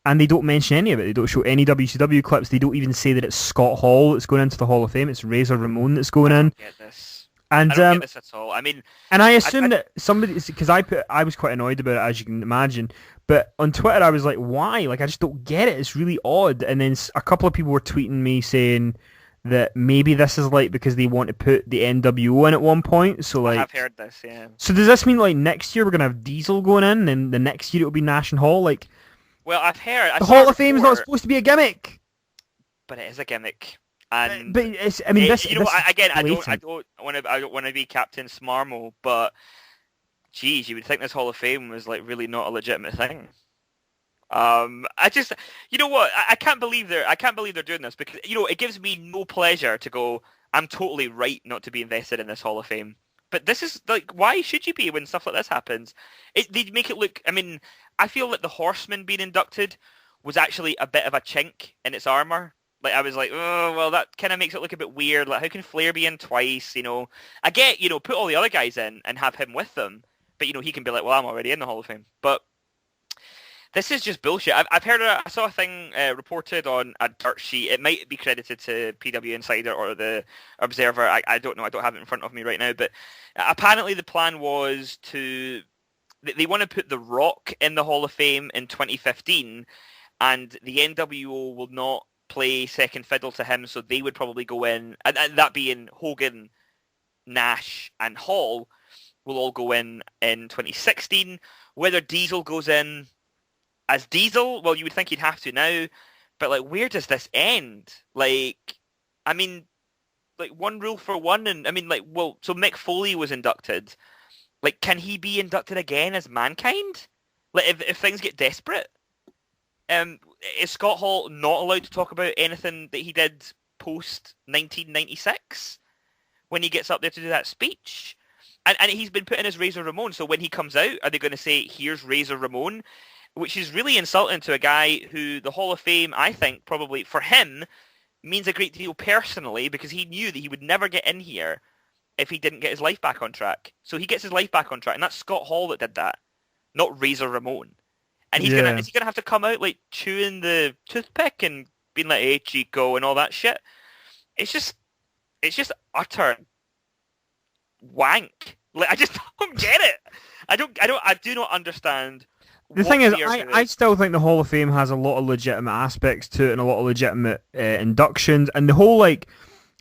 and they don't mention any of it. They don't show any WCW clips. They don't even say that it's Scott Hall that's going into the Hall of Fame. It's Razor Ramon that's going in. I don't get this. And I don't get this at all. I mean, and I assume that somebody, because I was quite annoyed about it, as you can imagine. But on Twitter, I was like, why? Like, I just don't get it. It's really odd. And then a couple of people were tweeting me saying that maybe this is like because they want to put the NWO in at one point. So like, I've heard this, yeah. So does this mean like next year we're gonna have Diesel going in, and the next year it'll be Nash and Hall? Like, well, I've heard the Hall of Fame is not supposed to be a gimmick, but it is a gimmick. And but it's, I mean, this again, I don't want to be Captain Smarmo, but geez, you would think this Hall of Fame was like really not a legitimate thing. I just, I can't believe they're doing this, because it gives me no pleasure to go, I'm totally right not to be invested in this Hall of Fame. But this is like, why should you be when stuff like this happens? They make it look. I mean, I feel that the Horseman being inducted was actually a bit of a chink in its armor. Like, I was like, oh, well, that kind of makes it look a bit weird. Like, how can Flair be in twice? I get, put all the other guys in and have him with them. But, he can be like, well, I'm already in the Hall of Fame. But this is just bullshit. I saw a thing reported on a dirt sheet. It might be credited to PW Insider or the Observer. I don't know. I don't have it in front of me right now. But apparently the plan was they want to put The Rock in the Hall of Fame in 2015, and the NWO will not play second fiddle to him, so they would probably go in, and that being Hogan, Nash, and Hall will all go in 2016. Whether Diesel goes in as Diesel, well, you would think he'd have to now, but like, where does this end? Like, I mean, like, one rule for one, and I mean, like, well, so Mick Foley was inducted. Like, can he be inducted again as Mankind? Like, if things get desperate? Is Scott Hall not allowed to talk about anything that he did post 1996 when he gets up there to do that speech? And he's been put in as Razor Ramon, so when he comes out, are they going to say, here's Razor Ramon? Which is really insulting to a guy who the Hall of Fame, I think, probably for him, means a great deal personally, because he knew that he would never get in here if he didn't get his life back on track. So he gets his life back on track, and that's Scott Hall that did that, not Razor Ramon. And is he gonna have to come out like chewing the toothpick and being like, "Hey, Chico," and all that shit? It's just utter wank. Like, I just don't get it. I do not understand The thing is, they are I still think the Hall of Fame has a lot of legitimate aspects to it and a lot of legitimate inductions. And the whole, like,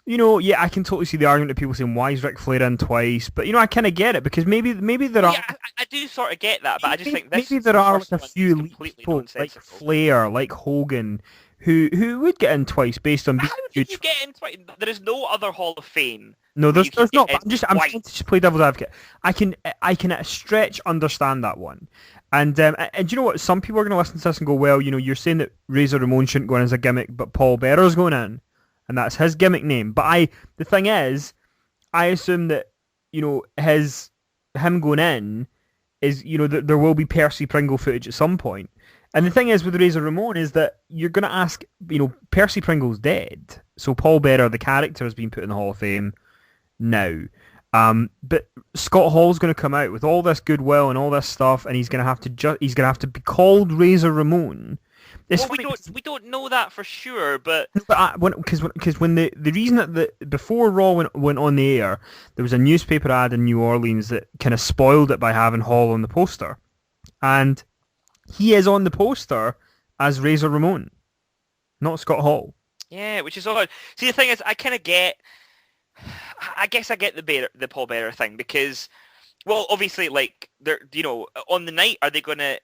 yeah, I can totally see the argument of people saying, why is Ric Flair in twice? But, I kind of get it, because maybe there are... Yeah, I do sort of get that, but I just think this maybe there are first like a one few is elite completely people, like nonsensical. Flair, like Hogan, who would get in twice based on being How do huge. you get in twice? There is no other Hall of Fame. No, where you can there's not. get But in I'm twice. trying to just play devil's advocate. I can at a stretch understand that one, and you know what? Some people are going to listen to this and go, well, you're saying that Razor Ramon shouldn't go in as a gimmick, but Paul Bearer's going in, and that's his gimmick name. But the thing is, I assume that him going in is that there will be Percy Pringle footage at some point. And the thing is with Razor Ramon is that you're going to ask, Percy Pringle's dead, so Paul Bearer, the character, has been put in the Hall of Fame now. But Scott Hall's going to come out with all this goodwill and all this stuff, and he's going to have to be called Razor Ramon. We don't know that for sure, but because when the reason that before Raw went on the air, there was a newspaper ad in New Orleans that kind of spoiled it by having Hall on the poster, and he is on the poster as Razor Ramon, not Scott Hall. Yeah, which is odd. See, the thing is, I guess I get the Paul Bearer thing because, well, obviously, like they're on the night, are they going to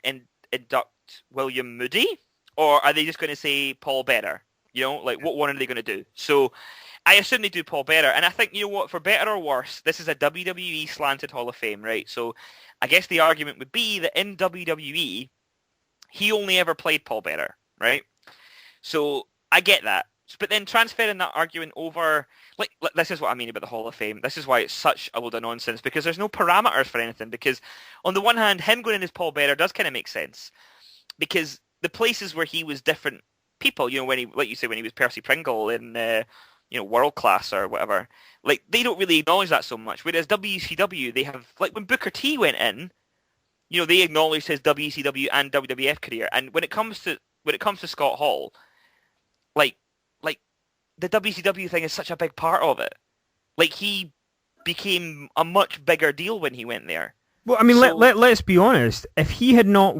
induct William Moody, or are they just going to say Paul Bearer? Like what one are they going to do? So I assume they do Paul Bearer, and I think what, for better or worse, this is a WWE slanted Hall of Fame, right? So I guess the argument would be that in WWE, he only ever played Paul Bearer, right? So I get that. But then transferring that argument over, like this is what I mean about the Hall of Fame. This is why it's such a load of nonsense, because there's no parameters for anything. Because on the one hand, him going in as Paul Bearer does kind of make sense, because the places where he was different people, when he, like you say, when he was Percy Pringle in, World Class or whatever, like they don't really acknowledge that so much. Whereas WCW, they have, like when Booker T went in, they acknowledged his WCW and WWF career. And when it comes to Scott Hall, like the WCW thing is such a big part of it. Like he became a much bigger deal when he went there. Well, I mean, let's be honest. If he had not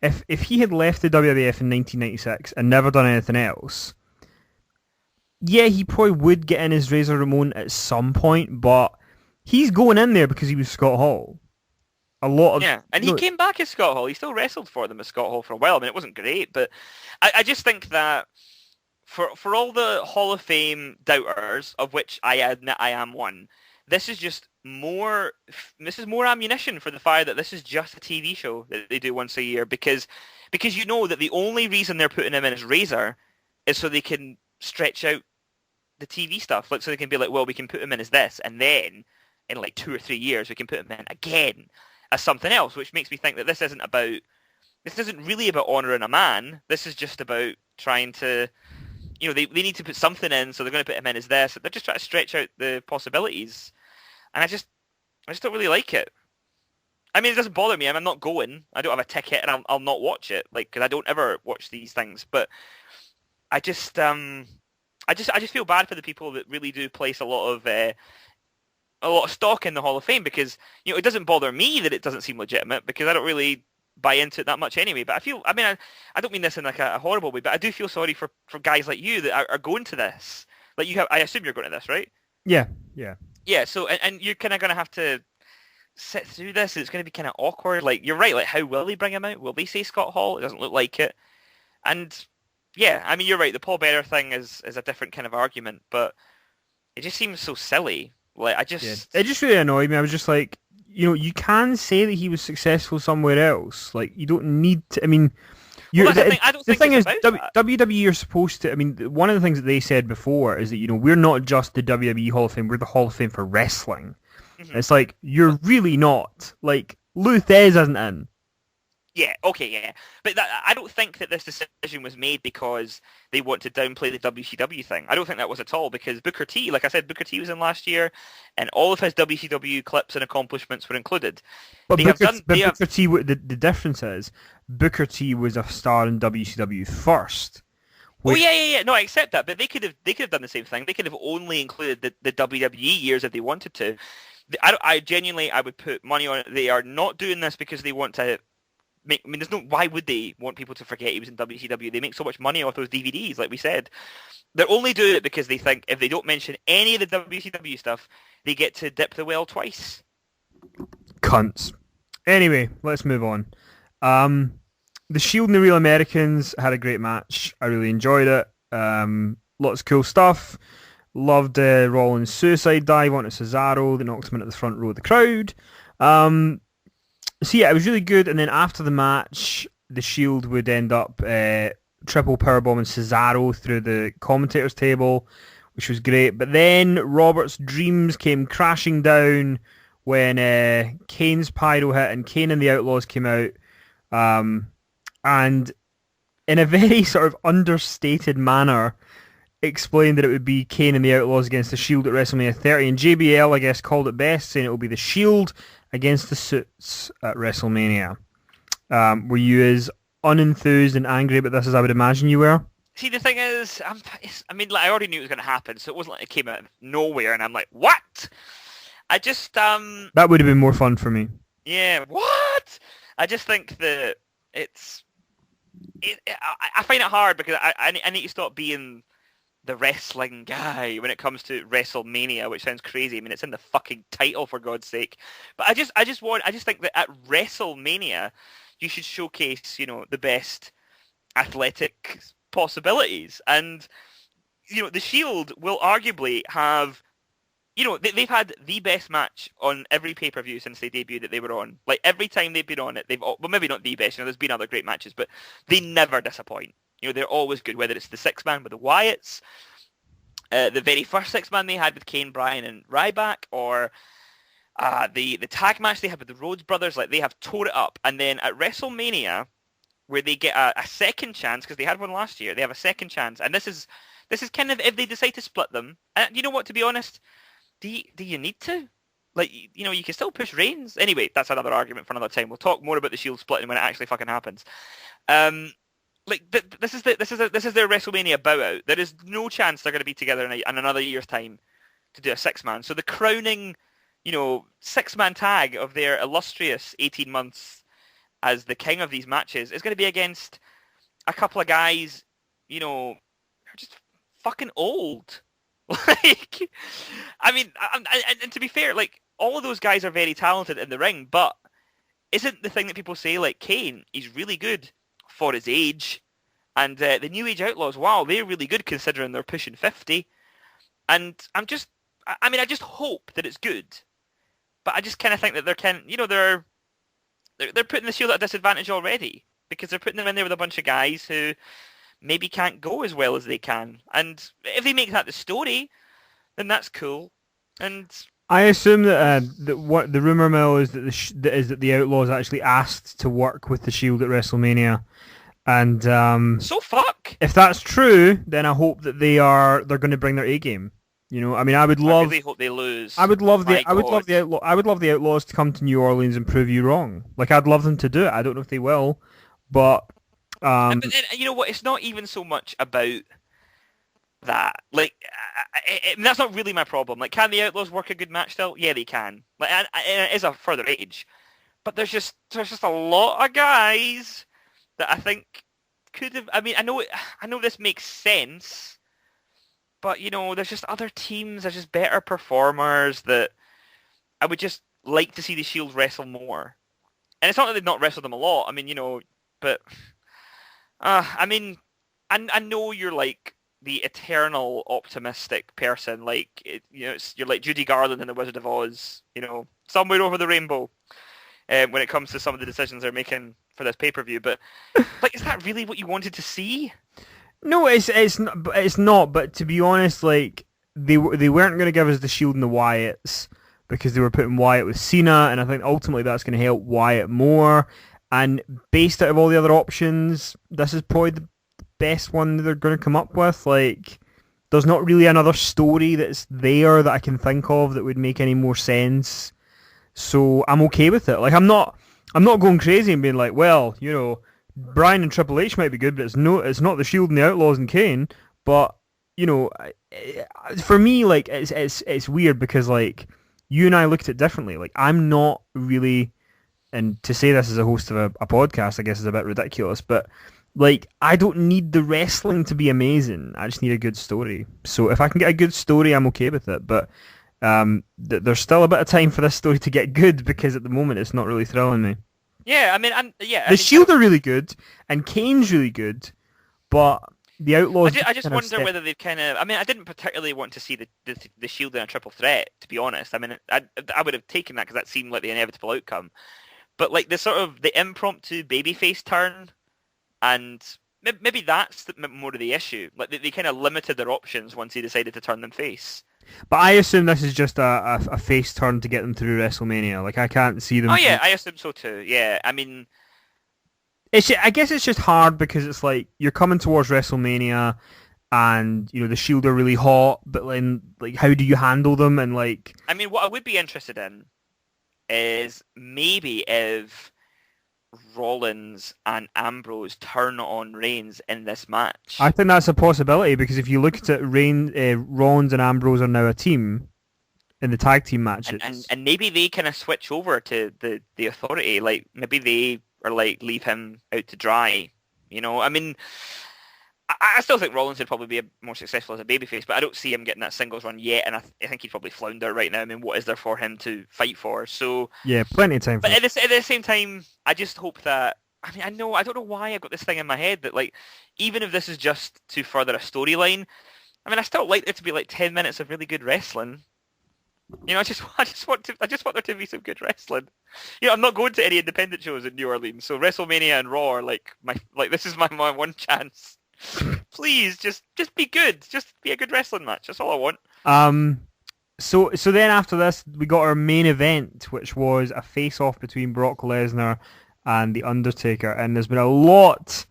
if he had left the WWF in 1996 and never done anything else, yeah, he probably would get in as Razor Ramon at some point. But he's going in there because he was Scott Hall. And he came back as Scott Hall. He still wrestled for them as Scott Hall for a while. I mean, it wasn't great, but I just think that for all the Hall of Fame doubters, of which I admit I am one, this is more ammunition for the fire that this is just a TV show that they do once a year, because you know that the only reason they're putting him in as Razor is so they can stretch out the TV stuff, like so they can be like, well, we can put him in as this, and then in like 2 or 3 years we can put him in again as something else, which makes me think that this isn't really about honouring a man. This is just about trying to, they need to put something in, so they're going to put him in as this. They're just trying to stretch out the possibilities, and I just don't really like it. I mean, it doesn't bother me. I'm not going. I don't have a ticket, and I'll not watch it, like, because I don't ever watch these things. But I just feel bad for the people that really do place a lot of stock in the Hall of Fame, because it doesn't bother me that it doesn't seem legitimate, because I don't really buy into it that much anyway. But I don't mean this in like a horrible way, but I do feel sorry for guys like you that are going to this. Like I assume you're going to this, right? Yeah. So and you're kind of going to have to sit through this. It's going to be kind of awkward. Like you're right. Like how will they bring him out? Will they say Scott Hall? It doesn't look like it. And yeah, I mean you're right. The Paul Bearer thing is a different kind of argument, but it just seems so silly. Like it just really annoyed me. I was just like, you can say that he was successful somewhere else. Like you don't need to. I mean, the thing is, WWE are supposed to. I mean, one of the things that they said before is that we're not just the WWE Hall of Fame. We're the Hall of Fame for wrestling. Mm-hmm. It's like you're really not. Like Luthez isn't in. Yeah, okay, yeah. But I don't think that this decision was made because they want to downplay the WCW thing. I don't think that was at all, because Booker T, like I said, Booker T was in last year, and all of his WCW clips and accomplishments were included. But Booker T, the difference is, Booker T was a star in WCW first. Oh yeah. No, I accept that, but they could have done the same thing. They could have only included the WWE years if they wanted to. I genuinely, I would put money on it. They are not doing this because they want to there's no. Why would they want people to forget he was in WCW? They make so much money off those DVDs, like we said. They're only doing it because they think if they don't mention any of the WCW stuff, they get to dip the well twice. Cunts. Anyway, let's move on. The Shield and the Real Americans had a great match. I really enjoyed it. Lots of cool stuff. Loved Rollins' suicide dive onto Cesaro that knocked him into the front row of the crowd. So yeah, it was really good. And then after the match, the Shield would end up triple powerbombing Cesaro through the commentators table, which was great. But then Robert's dreams came crashing down when Kane's pyro hit and Kane and the Outlaws came out. And in a very sort of understated manner, explained that it would be Kane and the Outlaws against the Shield at WrestleMania 30. And JBL, I guess, called it best, saying it will be the Shield against the Suits at WrestleMania. Were you as unenthused and angry about this as I would imagine you were? See, the thing is, I already knew it was going to happen, so it wasn't like it came out of nowhere, and I'm like, what? I just, That would have been more fun for me. Yeah, what? I just think that I find it hard because I need to stop being the wrestling guy when it comes to WrestleMania, which sounds crazy. I mean, it's in the fucking title, for God's sake. But I just think that at WrestleMania, you should showcase, the best athletic possibilities. And, the Shield will arguably have, they've had the best match on every pay-per-view since they debuted that they were on. Like, every time they've been on it, well, maybe not the best, there's been other great matches, but they never disappoint. They're always good, whether it's the six-man with the Wyatts, the very first six-man they had with Kane, Bryan, and Ryback, or the tag match they had with the Rhodes brothers. Like, they have tore it up. And then at WrestleMania, where they get a second chance, because they had one last year, they have a second chance. And this is kind of if they decide to split them. And you know what, to be honest, do you need to? Like, you can still push Reigns. Anyway, that's another argument for another time. We'll talk more about the Shield splitting when it actually fucking happens. This is their WrestleMania bow out. There is no chance they're going to be together in another year's time to do a six-man. So the crowning, six-man tag of their illustrious 18 months as the king of these matches is going to be against a couple of guys, who are just fucking old. Like, I mean, and to be fair, like, all of those guys are very talented in the ring, but isn't the thing that people say, like, Kane, he's really good for his age, and the New Age Outlaws, wow, they're really good considering they're pushing 50, and I just hope that it's good, but I just kind of think that they're putting the Shield at a disadvantage already, because they're putting them in there with a bunch of guys who maybe can't go as well as they can, and if they make that the story, then that's cool. And I assume that what the rumor mill is that the Outlaws actually asked to work with the Shield at WrestleMania, and so fuck. If that's true, then I hope that they're going to bring their A game. I mean, I really hope they lose. I would love the Outlaws to come to New Orleans and prove you wrong. Like, I'd love them to do it. I don't know if they will, but but then, you know what? It's not even so much about that. Like, that's not really my problem. Like, can the Outlaws work a good match still? Yeah, they can. Like, and it is a further age, but there's just a lot of guys that I think could have. I mean, I know this makes sense, but there's just other teams. There's just better performers that I would just like to see the Shield wrestle more. And it's not that they've not wrestled them a lot. I mean, but I mean, I know you're like the eternal optimistic person, like you're like Judy Garland in The Wizard of Oz, somewhere over the rainbow, when it comes to some of the decisions they're making for this pay-per-view. But like, is that really what you wanted to see? No, it's not. But to be honest, like they weren't going to give us the Shield and the Wyatts because they were putting Wyatt with Cena, and I think ultimately that's going to help Wyatt more. And based out of all the other options, this is probably the best one that they're going to come up with. Like, there's not really another story that's there that I can think of that would make any more sense. So I'm okay with it. Like, I'm not going crazy and being like, well, Bryan and Triple H might be good, but it's not the Shield and the Outlaws and Kane. But for me, like, it's weird because, like, you and I looked at it differently. Like, I'm not really and to say this as a host of a podcast, I guess, is a bit ridiculous, but like, I don't need the wrestling to be amazing. I just need a good story. So if I can get a good story, I'm okay with it. But there's still a bit of time for this story to get good, because at the moment it's not really thrilling me. Yeah, I mean, the Shield are really good, and Kane's really good, but the Outlaws... I just wonder whether they've kind of... I mean, I didn't particularly want to see the Shield in a triple threat, to be honest. I mean, I would have taken that because that seemed like the inevitable outcome. But like the impromptu babyface turn, and maybe that's more of the issue. Like they kind of limited their options once he decided to turn them face. But I assume this is just a face turn to get them through WrestleMania. Like, I can't see them... Oh yeah, I assume so too. Yeah, I mean... I guess it's just hard because it's like, you're coming towards WrestleMania and, you know, the Shield are really hot, but then, like, how do you handle them? And like... I mean, what I would be interested in is maybe if Rollins and Ambrose turn on Reigns in this match. I think that's a possibility, because if you look at it, Rollins and Ambrose are now a team in the tag team matches. And maybe they kind of switch over to the Authority. Like, maybe they are like, leave him out to dry. You know, I mean, I still think Rollins would probably be more successful as a babyface, but I don't see him getting that singles run yet, and I think he'd probably flounder right now. I mean, what is there for him to fight for? So yeah, plenty of time. But at the same time, I just hope that... I mean, I don't know why I got this thing in my head that, like, even if this is just to further a storyline, I mean, I still like there to be like 10 minutes of really good wrestling. You know, I just want there to be some good wrestling. You know, I'm not going to any independent shows in New Orleans, so WrestleMania and Raw are like this is my one chance. Please, just be good. Just be a good wrestling match. That's all I want. So then after this, we got our main event, which was a face-off between Brock Lesnar and The Undertaker, and there's been a lot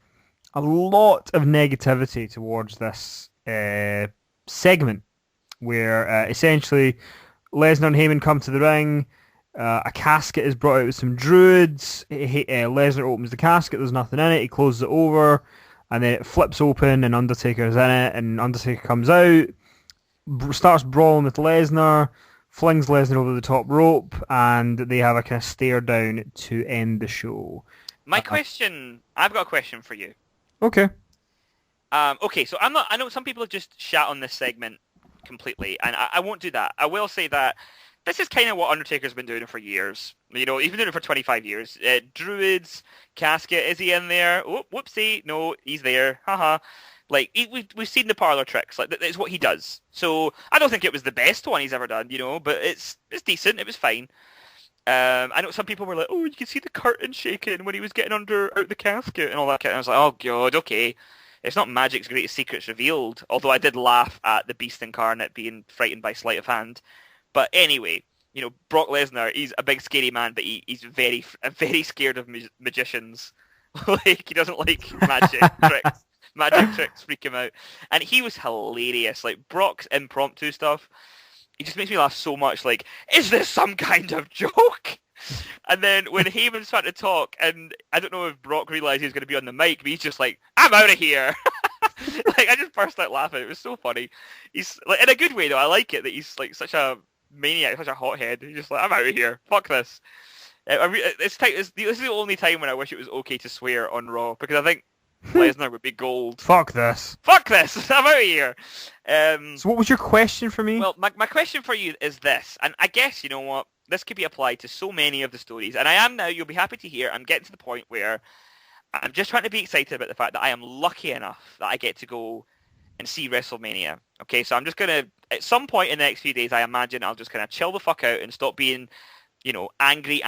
of negativity towards this segment, where essentially Lesnar and Heyman come to the ring. A casket is brought out with some druids. Lesnar opens the casket. There's nothing in it. He closes it over. And then it flips open, and Undertaker's in it, and Undertaker comes out, starts brawling with Lesnar, flings Lesnar over the top rope, and they have a kind of stare down to end the show. I've got a question for you. Okay. Okay, so I know some people have just shat on this segment completely, and I won't do that. I will say that this is kind of what Undertaker's been doing for years. You know, he's been doing it for 25 years. Druids, casket, is he in there? Oh, whoopsie, no, he's there. Haha. Like, we've seen the parlor tricks. Like, it's what he does. So, I don't think it was the best one he's ever done, you know, but it's decent. It was fine. I know some people were like, oh, you can see the curtain shaking when he was getting out the casket and all that kind of... I was like, oh, God, okay. It's not magic's greatest secrets revealed, although I did laugh at the Beast Incarnate being frightened by sleight of hand. But anyway, you know, Brock Lesnar, he's a big scary man, but he's very scared of magicians. Like, he doesn't like magic tricks. Magic tricks freak him out. And he was hilarious. Like, Brock's impromptu stuff, he just makes me laugh so much. Like, is this some kind of joke? And then when Heyman's trying to talk, and I don't know if Brock realised he was going to be on the mic, but he's just like, I'm out of here. Like, I just burst out laughing. It was so funny. He's, like, in a good way, though. I like it that he's, like, such a maniac, such a hothead. He's just like, I'm out of here. Fuck this. This is the only time when I wish it was okay to swear on Raw, because I think Lesnar would be gold. Fuck this. Fuck this. I'm out of here. So what was your question for me? Well, my question for you is this, and I guess, you know what, this could be applied to so many of the stories, and I am now, you'll be happy to hear, I'm getting to the point where I'm just trying to be excited about the fact that I am lucky enough that I get to go and see WrestleMania. Okay, so I'm just going to, at some point in the next few days, I imagine I'll just kind of chill the fuck out and stop being, you know, angry,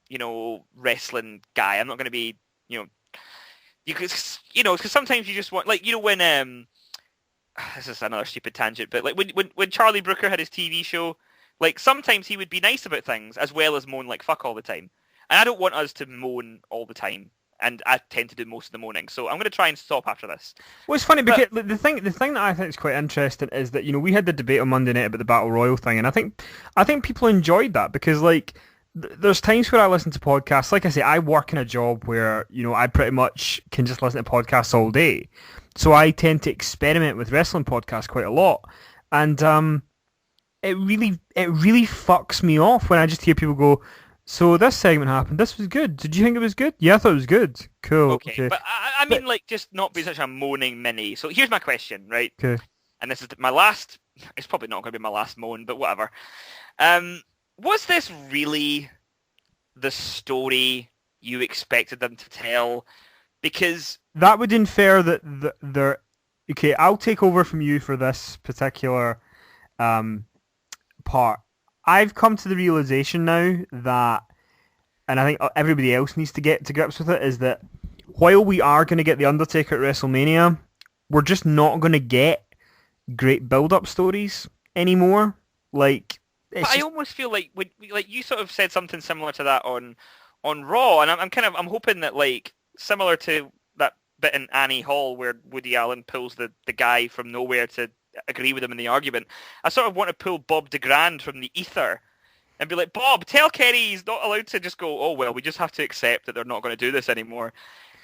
you know, wrestling guy. I'm not going to be, you know, because sometimes you just want, like, you know, when, this is another stupid tangent, but like when Charlie Brooker had his TV show, like, sometimes he would be nice about things as well as moan like fuck all the time. And I don't want us to moan all the time. And I tend to do most of the moaning, so I'm going to try and stop after this. Well, it's funny because the thing that I think is quite interesting is that, you know, we had the debate on Monday night about the Battle Royal thing, and I think people enjoyed that because, like, there's times where I listen to podcasts. Like I say, I work in a job where, you know, I pretty much can just listen to podcasts all day, so I tend to experiment with wrestling podcasts quite a lot, and it really fucks me off when I just hear people go, So this segment happened. This was good. Did you think it was good? Yeah, I thought it was good. Cool. Okay, Okay. but I mean, like, just not be such a moaning mini. So here's my question, right? Okay. And this is my last. It's probably not going to be my last moan, but whatever. Um, was this really the story you expected them to tell? Because That would infer that they're... Okay, I'll take over from you for this particular part. I've come to the realization now that, and I think everybody else needs to get to grips with it, is that while we are going to get The Undertaker at WrestleMania, we're just not going to get great build-up stories anymore. Like, but I almost feel like like you sort of said something similar to that on Raw, and I'm hoping that, like, similar to that bit in Annie Hall where Woody Allen pulls the guy from nowhere to agree with him in the argument. I sort of want to pull Bob DeGrand from the ether and be like, Bob, tell Kenny he's not allowed to just go, oh well, we just have to accept that they're not going to do this anymore.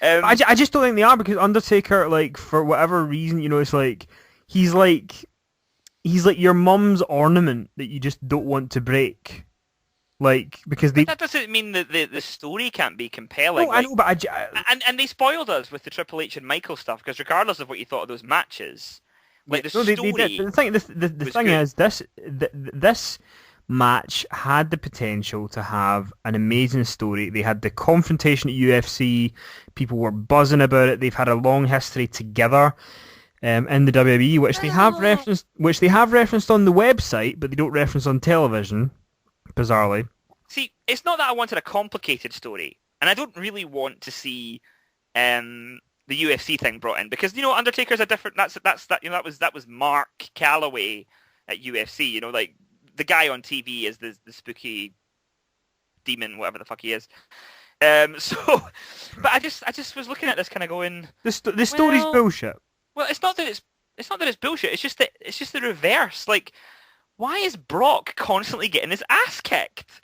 I just don't think they are, because Undertaker, like, for whatever reason, it's like he's like your mum's ornament that you just don't want to break. Like, because but that doesn't mean that the story can't be compelling. No, I know, but and they spoiled us with the Triple H and Michael stuff, because regardless of what you thought of those matches, like, the story. They did. The thing good. is, this match had the potential to have an amazing story. They had the confrontation at UFC. People were buzzing about it. They've had a long history together in the WWE, which they have referenced on the website, but they don't reference on television, bizarrely. See, it's not that I wanted a complicated story, and I don't really want to see the UFC thing brought in, because Undertaker's a different. That was Mark Calloway at UFC. Like, the guy on TV is the spooky demon, whatever the fuck he is. But I just was looking at this kind of going, The story's bullshit. Well, it's not that it's bullshit. It's just the reverse. Like, why is Brock constantly getting his ass kicked?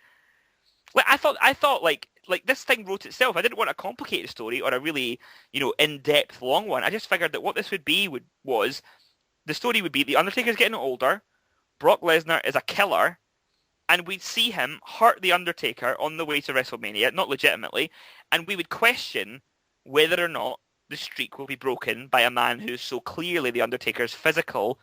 Like, I thought like this thing wrote itself. I didn't want a complicated story or a really, in-depth long one. I just figured that what this would be was the story would be the Undertaker's getting older, Brock Lesnar is a killer, and we'd see him hurt the Undertaker on the way to WrestleMania, not legitimately, and we would question whether or not the streak will be broken by a man who's so clearly the Undertaker's physical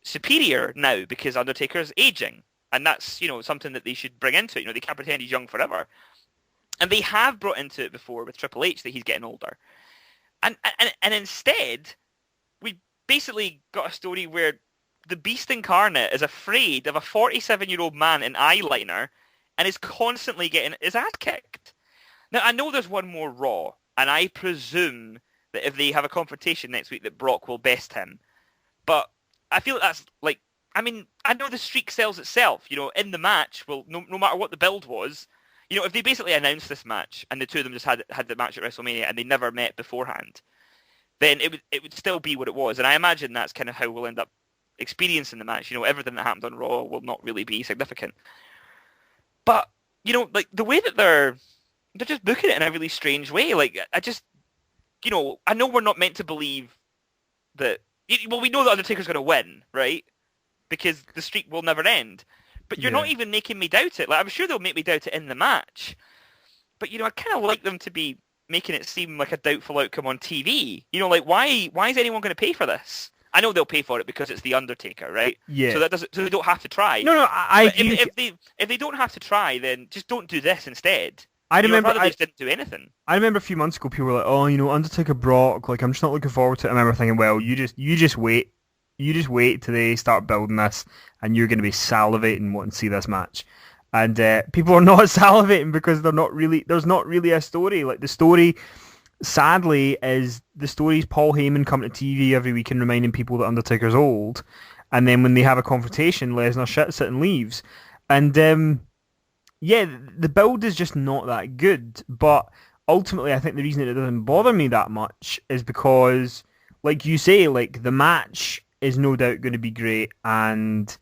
superior now, because Undertaker's aging. And that's, something that they should bring into it. They can't pretend he's young forever. And they have brought into it before with Triple H that he's getting older. And instead, we basically got a story where the Beast Incarnate is afraid of a 47-year-old man in eyeliner and is constantly getting his ass kicked. Now, I know there's one more Raw, and I presume that if they have a confrontation next week that Brock will best him. But I feel that's like, I know the streak sells itself, in the match. Well, no matter what the build was, if they basically announced this match and the two of them just had the match at WrestleMania and they never met beforehand, then it would still be what it was. And I imagine that's kind of how we'll end up experiencing the match. Everything that happened on Raw will not really be significant. But, like, the way that they're just booking it in a really strange way. Like, I just, I know we're not meant to believe that, well, we know that Undertaker's going to win, right? Because the streak will never end. But you're not even making me doubt it. Like, I'm sure they'll make me doubt it in the match. But, I kind of like them to be making it seem like a doubtful outcome on TV. Like, why is anyone going to pay for this? I know they'll pay for it because it's The Undertaker, right? Yeah. So they don't have to try. No, if they don't have to try, then just don't do this instead. I just didn't do anything. I remember a few months ago, people were like, "Oh, Undertaker Brock. Like, I'm just not looking forward to it." I remember thinking, "Well, you just wait. You just wait till they start building this, and you're going to be salivating wanting to see this match." And people are not salivating because there's not really a story. Like, the story, sadly, is the story's Paul Heyman coming to TV every week and reminding people that Undertaker's old, and then when they have a confrontation, Lesnar shits it and leaves. And the build is just not that good. But ultimately, I think the reason that it doesn't bother me that much is because, like you say, like, the match is no doubt going to be great, and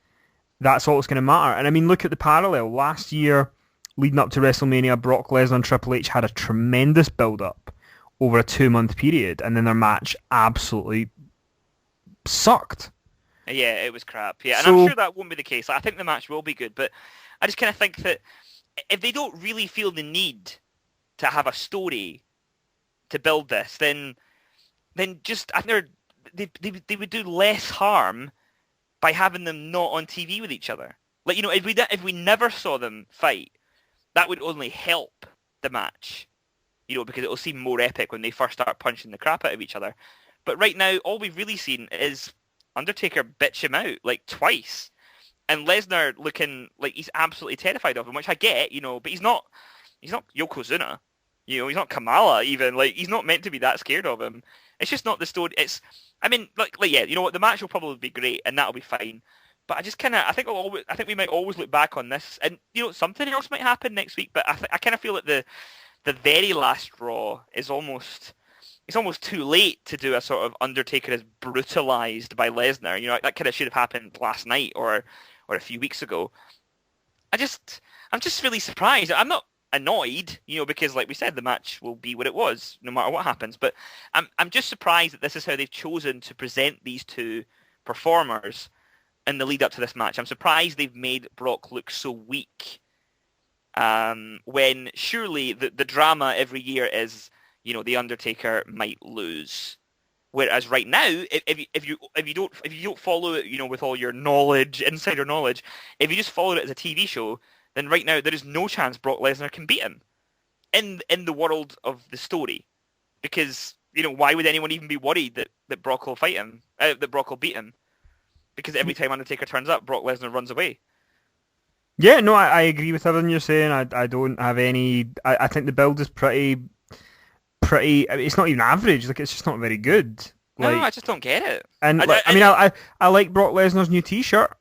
that's all that's going to matter. And look at the parallel. Last year, leading up to WrestleMania, Brock Lesnar and Triple H had a tremendous build-up over a 2-month period, and then their match absolutely sucked. Yeah, it was crap. Yeah, and I'm sure that won't be the case. I think the match will be good, but I just kind of think that if they don't really feel the need to have a story to build this, then just I think they would do less harm by having them not on TV with each other. Like, you know, if we never saw them fight, that would only help the match, you know, because it'll seem more epic when they first start punching the crap out of each other. But right now, all we've really seen is Undertaker bitch him out like twice, and Lesnar looking like he's absolutely terrified of him, which I get, you know, but he's not Yokozuna, you know, he's not Kamala even, like he's not meant to be that scared of him. It's just not the story. I mean, like yeah, you know what, the match will probably be great and that'll be fine. But I just kind of, I think we might always look back on this, and you know, something else might happen next week. But I kind of feel that the very last Raw is almost. It's almost too late to do a sort of Undertaker is brutalized by Lesnar. You know, that kind of should have happened last night or a few weeks ago. I'm just really surprised. I'm not annoyed, you know, because like we said, the match will be what it was, no matter what happens. But I'm just surprised that this is how they've chosen to present these two performers in the lead up to this match. I'm surprised they've made Brock look so weak. When surely the drama every year is, you know, the Undertaker might lose. Whereas right now, if you don't follow it, you know, with all your knowledge, insider knowledge, if you just follow it as a TV show, then right now there is no chance Brock Lesnar can beat him in the world of the story, because you know, why would anyone even be worried that Brock will fight him, that Brock will beat him? Because every time Undertaker turns up, Brock Lesnar runs away. Yeah, no, I agree with everything you're saying. I don't have any. I think the build is pretty. It's not even average. Like, it's just not very good. Like, No, I just don't get it. And I like Brock Lesnar's new T-shirt.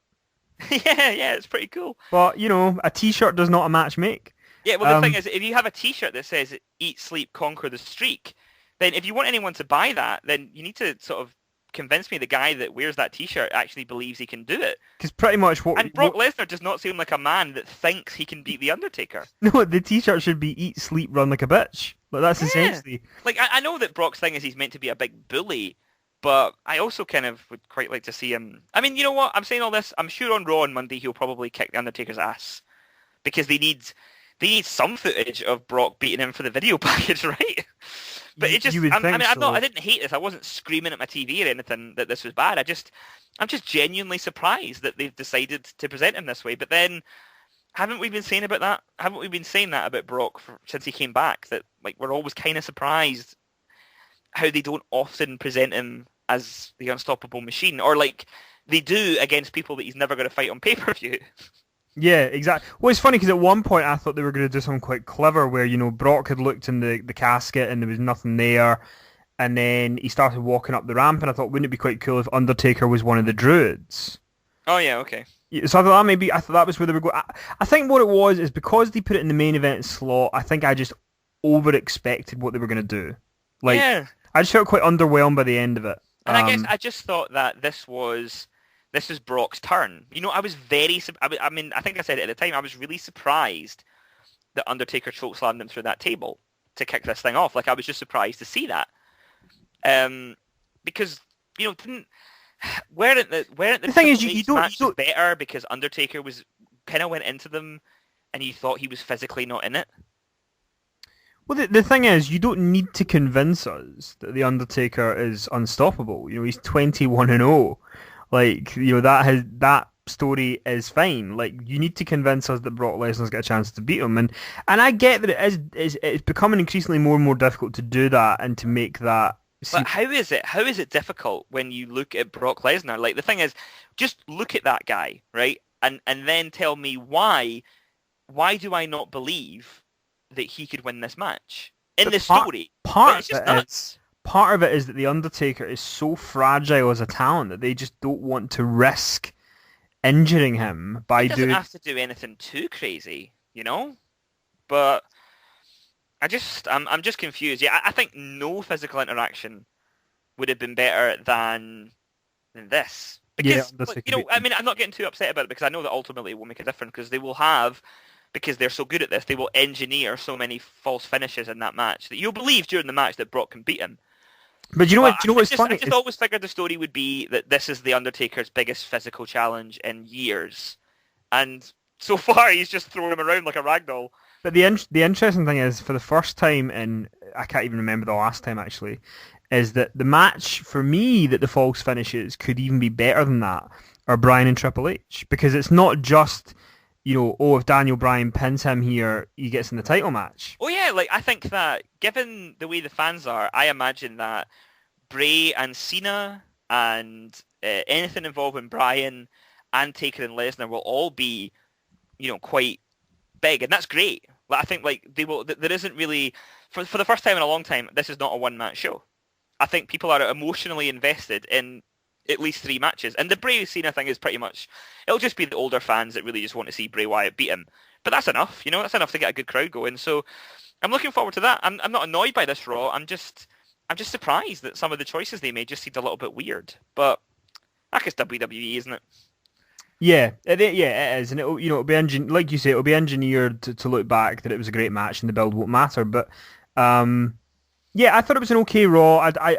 yeah, it's pretty cool. But you know, a T-shirt does not a match make. Yeah, well, the thing is, if you have a T-shirt that says "Eat, Sleep, Conquer the Streak," then if you want anyone to buy that, then you need to sort of convince me the guy that wears that T-shirt actually believes he can do it. Because pretty much And Brock Lesnar does not seem like a man that thinks he can beat the Undertaker. No, the T-shirt should be "Eat, Sleep, Run like a bitch." Like, that's essentially. Like, I know that Brock's thing is he's meant to be a big bully, but I also kind of would quite like to see him. I mean, you know what? I'm saying all this. I'm sure on Raw on Monday he'll probably kick the Undertaker's ass because they need some footage of Brock beating him for the video package, right? But it just, I didn't hate this. I wasn't screaming at my TV or anything that this was bad. I'm just genuinely surprised that they've decided to present him this way. But then, haven't we been saying about that? Haven't we been saying that about Brock since he came back? That like we're always kind of surprised how they don't often present him as the unstoppable machine, or like they do against people that he's never going to fight on pay-per-view. Yeah, exactly. Well, it's funny because at one point I thought they were going to do something quite clever where, you know, Brock had looked in the casket and there was nothing there, and then he started walking up the ramp, and I thought, wouldn't it be quite cool if Undertaker was one of the druids? Oh yeah, okay. So I thought that was where they were going. I think what it was is because they put it in the main event slot, I think I just over-expected what they were going to do. Like, yeah. I just felt quite underwhelmed by the end of it. And I guess I just thought that this is Brock's turn. You know, I was I mean, I think I said it at the time, I was really surprised that Undertaker chokeslammed him through that table to kick this thing off. Like, I was just surprised to see that. Because, you know, weren't the thing is, you don't better because Undertaker was kind of went into them and you thought he was physically not in it? Well, the thing is, you don't need to convince us that the Undertaker is unstoppable. You know, he's 21-0. Like, you know, that story is fine. Like, you need to convince us that Brock Lesnar's got a chance to beat him, and I get that it's becoming increasingly more and more difficult to do that and to make that. But how is it difficult when you look at Brock Lesnar? Like, the thing is, just look at that guy, right, and then tell me why do I not believe that he could win this match in the story? Part of it is that the Undertaker is so fragile as a talent that they just don't want to risk injuring him by doing. He doesn't have to do anything too crazy, you know. But I'm just confused. Yeah, I think no physical interaction would have been better than this. Because, you know, I mean, I'm not getting too upset about it because I know that ultimately it will make a difference because they will have. Because they're so good at this, they will engineer so many false finishes in that match that you'll believe during the match that Brock can beat him. But you know what's funny? I just always figured the story would be that this is the Undertaker's biggest physical challenge in years, and so far he's just throwing him around like a ragdoll. But the interesting thing is, for the first time in, I can't even remember the last time actually, is that the match for me that the false finishes could even be better than that are Bryan and Triple H, because it's not just, if Daniel Bryan pins him here, he gets in the title match. Oh yeah, like I think that given the way the fans are, I imagine that Bray and Cena and anything involving Bryan and Taker and Lesnar will all be, quite big, and that's great. Like I think they will. There isn't really for the first time in a long time. This is not a one-match show. I think people are emotionally invested in at least 3 matches, and the Bray Cena thing is pretty much. It'll just be the older fans that really just want to see Bray Wyatt beat him. But that's enough. That's enough to get a good crowd going. So I'm looking forward to that. I'm not annoyed by this Raw. I'm just surprised that some of the choices they made just seemed a little bit weird. But I guess WWE, isn't it? Yeah, it is, and it'll be like you say, it'll be engineered to look back that it was a great match and the build won't matter. But yeah, I thought it was an okay Raw. I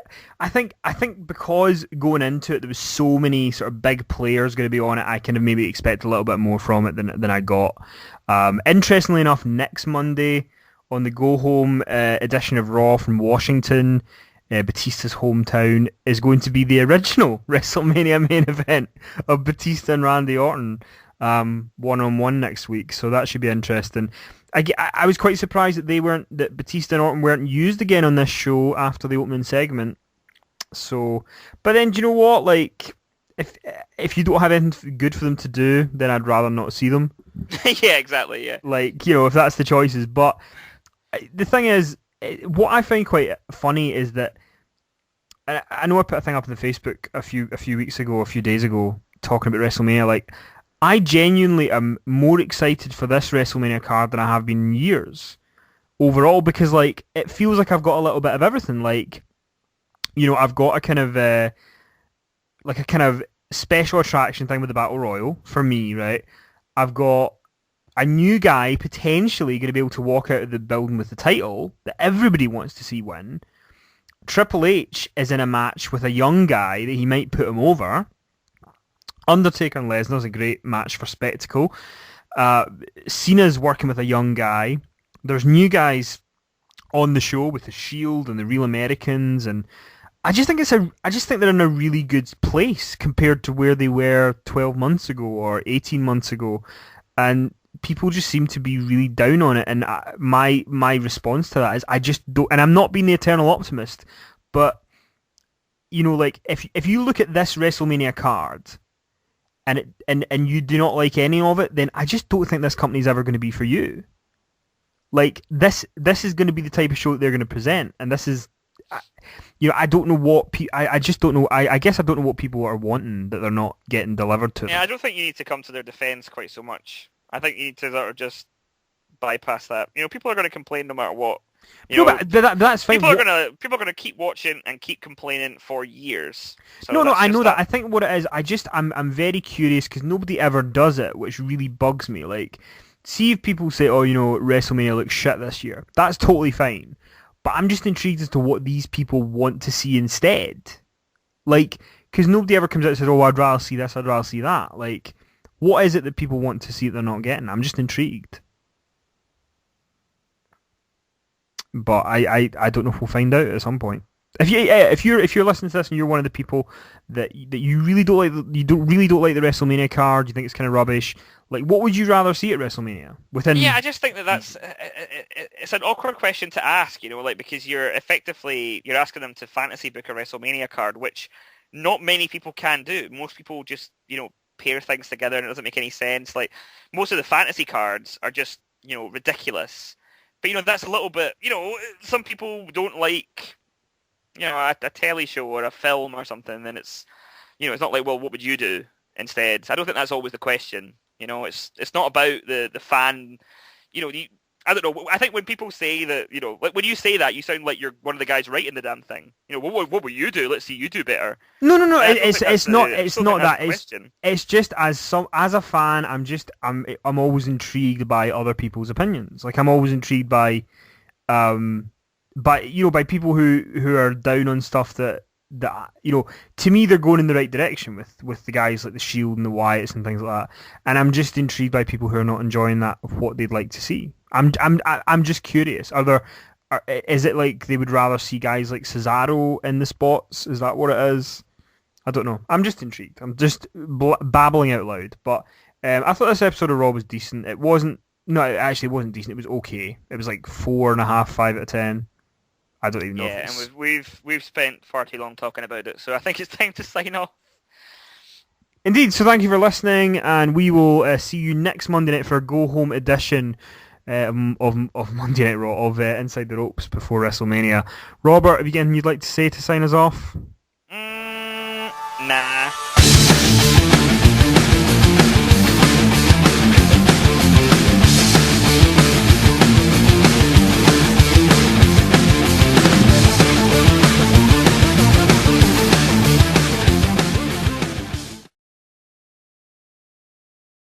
think because going into it there was so many sort of big players going to be on it, I kind of maybe expect a little bit more from it than I got. Interestingly enough, next Monday on the Go Home edition of Raw from Washington, Batista's hometown, is going to be the original WrestleMania main event of Batista and Randy Orton, one-on-one next week. So that should be interesting. I was quite surprised that Batista and Orton weren't used again on this show after the opening segment. So, but then do you know what? Like, if you don't have anything good for them to do, then I'd rather not see them. Yeah, exactly. Yeah. Like, if that's the choices. But the thing is, what I find quite funny is that I know I put a thing up on the Facebook a few days ago, talking about WrestleMania. Like, I genuinely am more excited for this WrestleMania card than I have been in years overall, because like it feels like I've got a little bit of everything. Like, I've got a kind of special attraction thing with the Battle Royal for me, right? I've got a new guy potentially going to be able to walk out of the building with the title that everybody wants to see win. Triple H is in a match with a young guy that he might put him over. Undertaker and Lesnar is a great match for spectacle. Cena's working with a young guy. There's new guys on the show with the Shield and the Real Americans, and I just think they're in a really good place compared to where they were 12 months ago or 18 months ago, and people just seem to be really down on it. And my response to that is I just don't. And I'm not being the eternal optimist, but like if you look at this WrestleMania card, and you do not like any of it, then I just don't think this company's ever going to be for you. Like, this is going to be the type of show that they're going to present, and this is, I don't know what I just don't know. I guess I don't know what people are wanting that they're not getting delivered to. Yeah, I don't think you need to come to their defense quite so much. I think you need to sort of just bypass that. People are going to complain no matter what. But that's fine. People are gonna keep watching and keep complaining for years. So no, I know that. I think what it is, I'm very curious because nobody ever does it, which really bugs me. Like, see if people say, oh, WrestleMania looks shit this year. That's totally fine. But I'm just intrigued as to what these people want to see instead. Like, because nobody ever comes out and says, oh, I'd rather see this, I'd rather see that. Like, what is it that people want to see that they're not getting? I'm just intrigued. But I don't know if we'll find out at some point. If you're listening to this and you're one of the people that you really don't like the WrestleMania card, you think it's kind of rubbish, like what would you rather see at WrestleMania? Yeah, I just think that's it's an awkward question to ask, because you're asking them to fantasy book a WrestleMania card, which not many people can do. Most people just pair things together and it doesn't make any sense. Like most of the fantasy cards are just ridiculous. But that's a little bit, some people don't like, a telly show or a film or something, and it's, it's not like, well, what would you do instead? I don't think that's always the question. It's not about the fan, I don't know. I think when people say that, like when you say that, you sound like you're one of the guys writing the damn thing. What will you do? Let's see you do better. No. It's not that. It's just as a fan, I'm always intrigued by other people's opinions. Like I'm always intrigued by people who are down on stuff that that, to me they're going in the right direction with the guys like the Shield and the Wyatts and things like that. And I'm just intrigued by people who are not enjoying that of what they'd like to see. I'm just curious. Is it like they would rather see guys like Cesaro in the spots? Is that what it is? I don't know. I'm just intrigued. I'm just babbling out loud. But I thought this episode of Raw was decent. It wasn't. No, it actually wasn't decent. It was okay. It was like 4.5, 5 out of 10. I don't even know. Yeah, and we've spent far too long talking about it, so I think it's time to sign off. Indeed. So thank you for listening, and we will see you next Monday night for a go home edition of Monday Night Raw of Inside the Ropes before WrestleMania. Robert, have you got anything you'd like to say to sign us off? Nah.